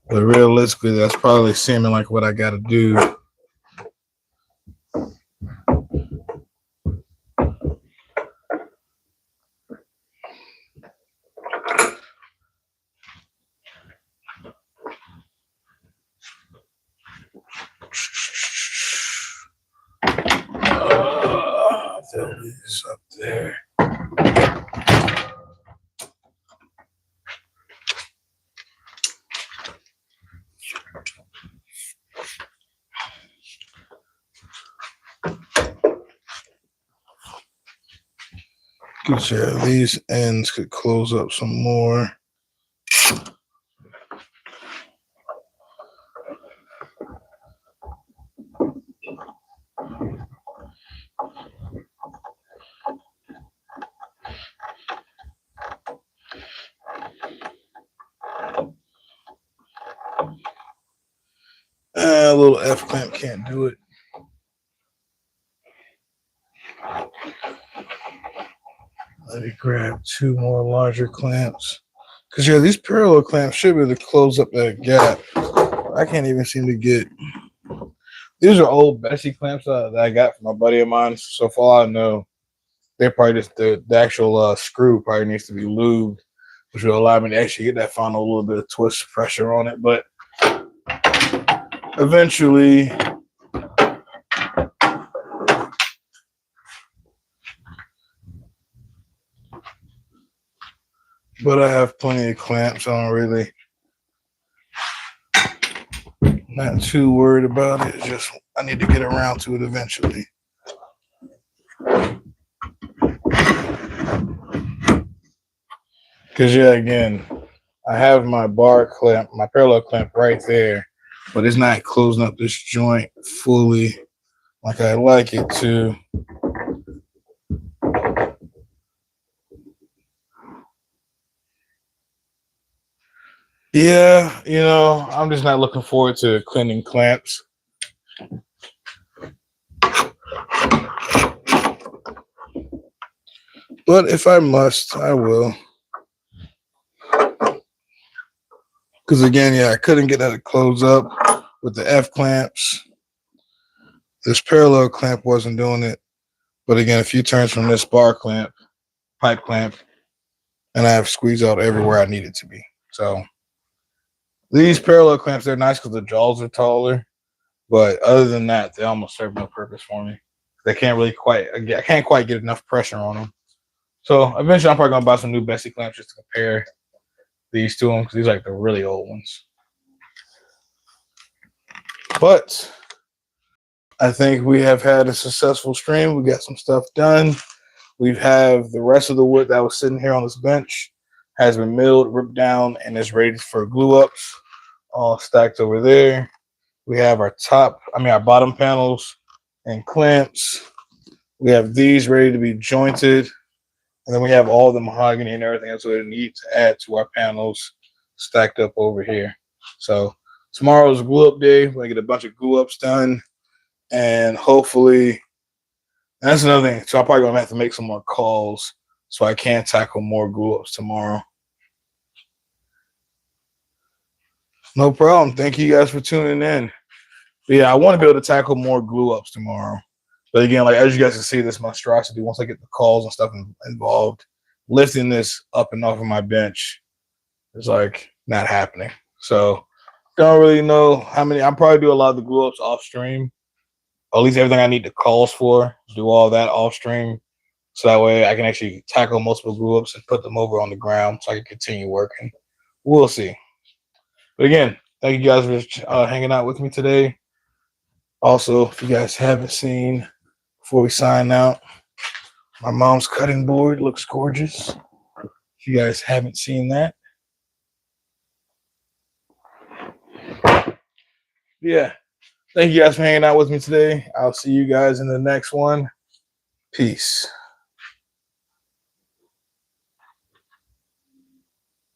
But realistically, that's probably seeming like what I got to do. There it is up there. Good job. These ends could close up some more. A little F clamp can't do it. Let me grab 2 more larger clamps. Because, yeah, these parallel clamps should be able to close up that gap. I can't even seem to get... These are old Bessie clamps that I got from a buddy of mine. So for all I know, they're probably just the actual screw probably needs to be lubed, which will allow me to actually get that final little bit of twist pressure on it. But eventually... But I have plenty of clamps. I don't really... Not too worried about it. It's just I need to get around to it eventually. Because, yeah, again, I have my bar clamp, my parallel clamp right there, but it's not closing up this joint fully like I like it to. Yeah, I'm just not looking forward to cleaning clamps. But if I must, I will. Because again, yeah, I couldn't get that to close up with the F clamps. This parallel clamp wasn't doing it. But again, a few turns from this bar clamp, pipe clamp, and I have squeezed out everywhere I need it to be. So these parallel clamps, they're nice because the jaws are taller. But other than that, they almost serve no purpose for me. I can't quite get enough pressure on them. So eventually I'm probably going to buy some new Bessie clamps just to compare these to them because these are like the really old ones. But I think we have had a successful stream. We got some stuff done. We have the rest of the wood that was sitting here on this bench has been milled, ripped down, and is ready for glue ups. All stacked over there. We have our bottom panels and clamps. We have these ready to be jointed. And then we have all the mahogany and everything else we need to add to our panels stacked up over here. So tomorrow's glue up day. We're gonna get a bunch of glue ups done. And hopefully that's another thing. So I'm probably gonna have to make some more calls so I can tackle more glue ups tomorrow. No problem. Thank you guys for tuning in. But yeah, I want to be able to tackle more glue ups tomorrow. But again, like as you guys can see, this monstrosity, once I get the calls and stuff involved, lifting this up and off of my bench is like not happening. So don't really know how many. I'll probably do a lot of the glue ups off stream. Or at least everything I need the calls for, do all that off stream. So that way I can actually tackle multiple glue ups and put them over on the ground so I can continue working. We'll see. But again, thank you guys for hanging out with me today. Also, if you guys haven't seen, before we sign out, my mom's cutting board looks gorgeous. If you guys haven't seen that. Yeah. Thank you guys for hanging out with me today. I'll see you guys in the next one. Peace.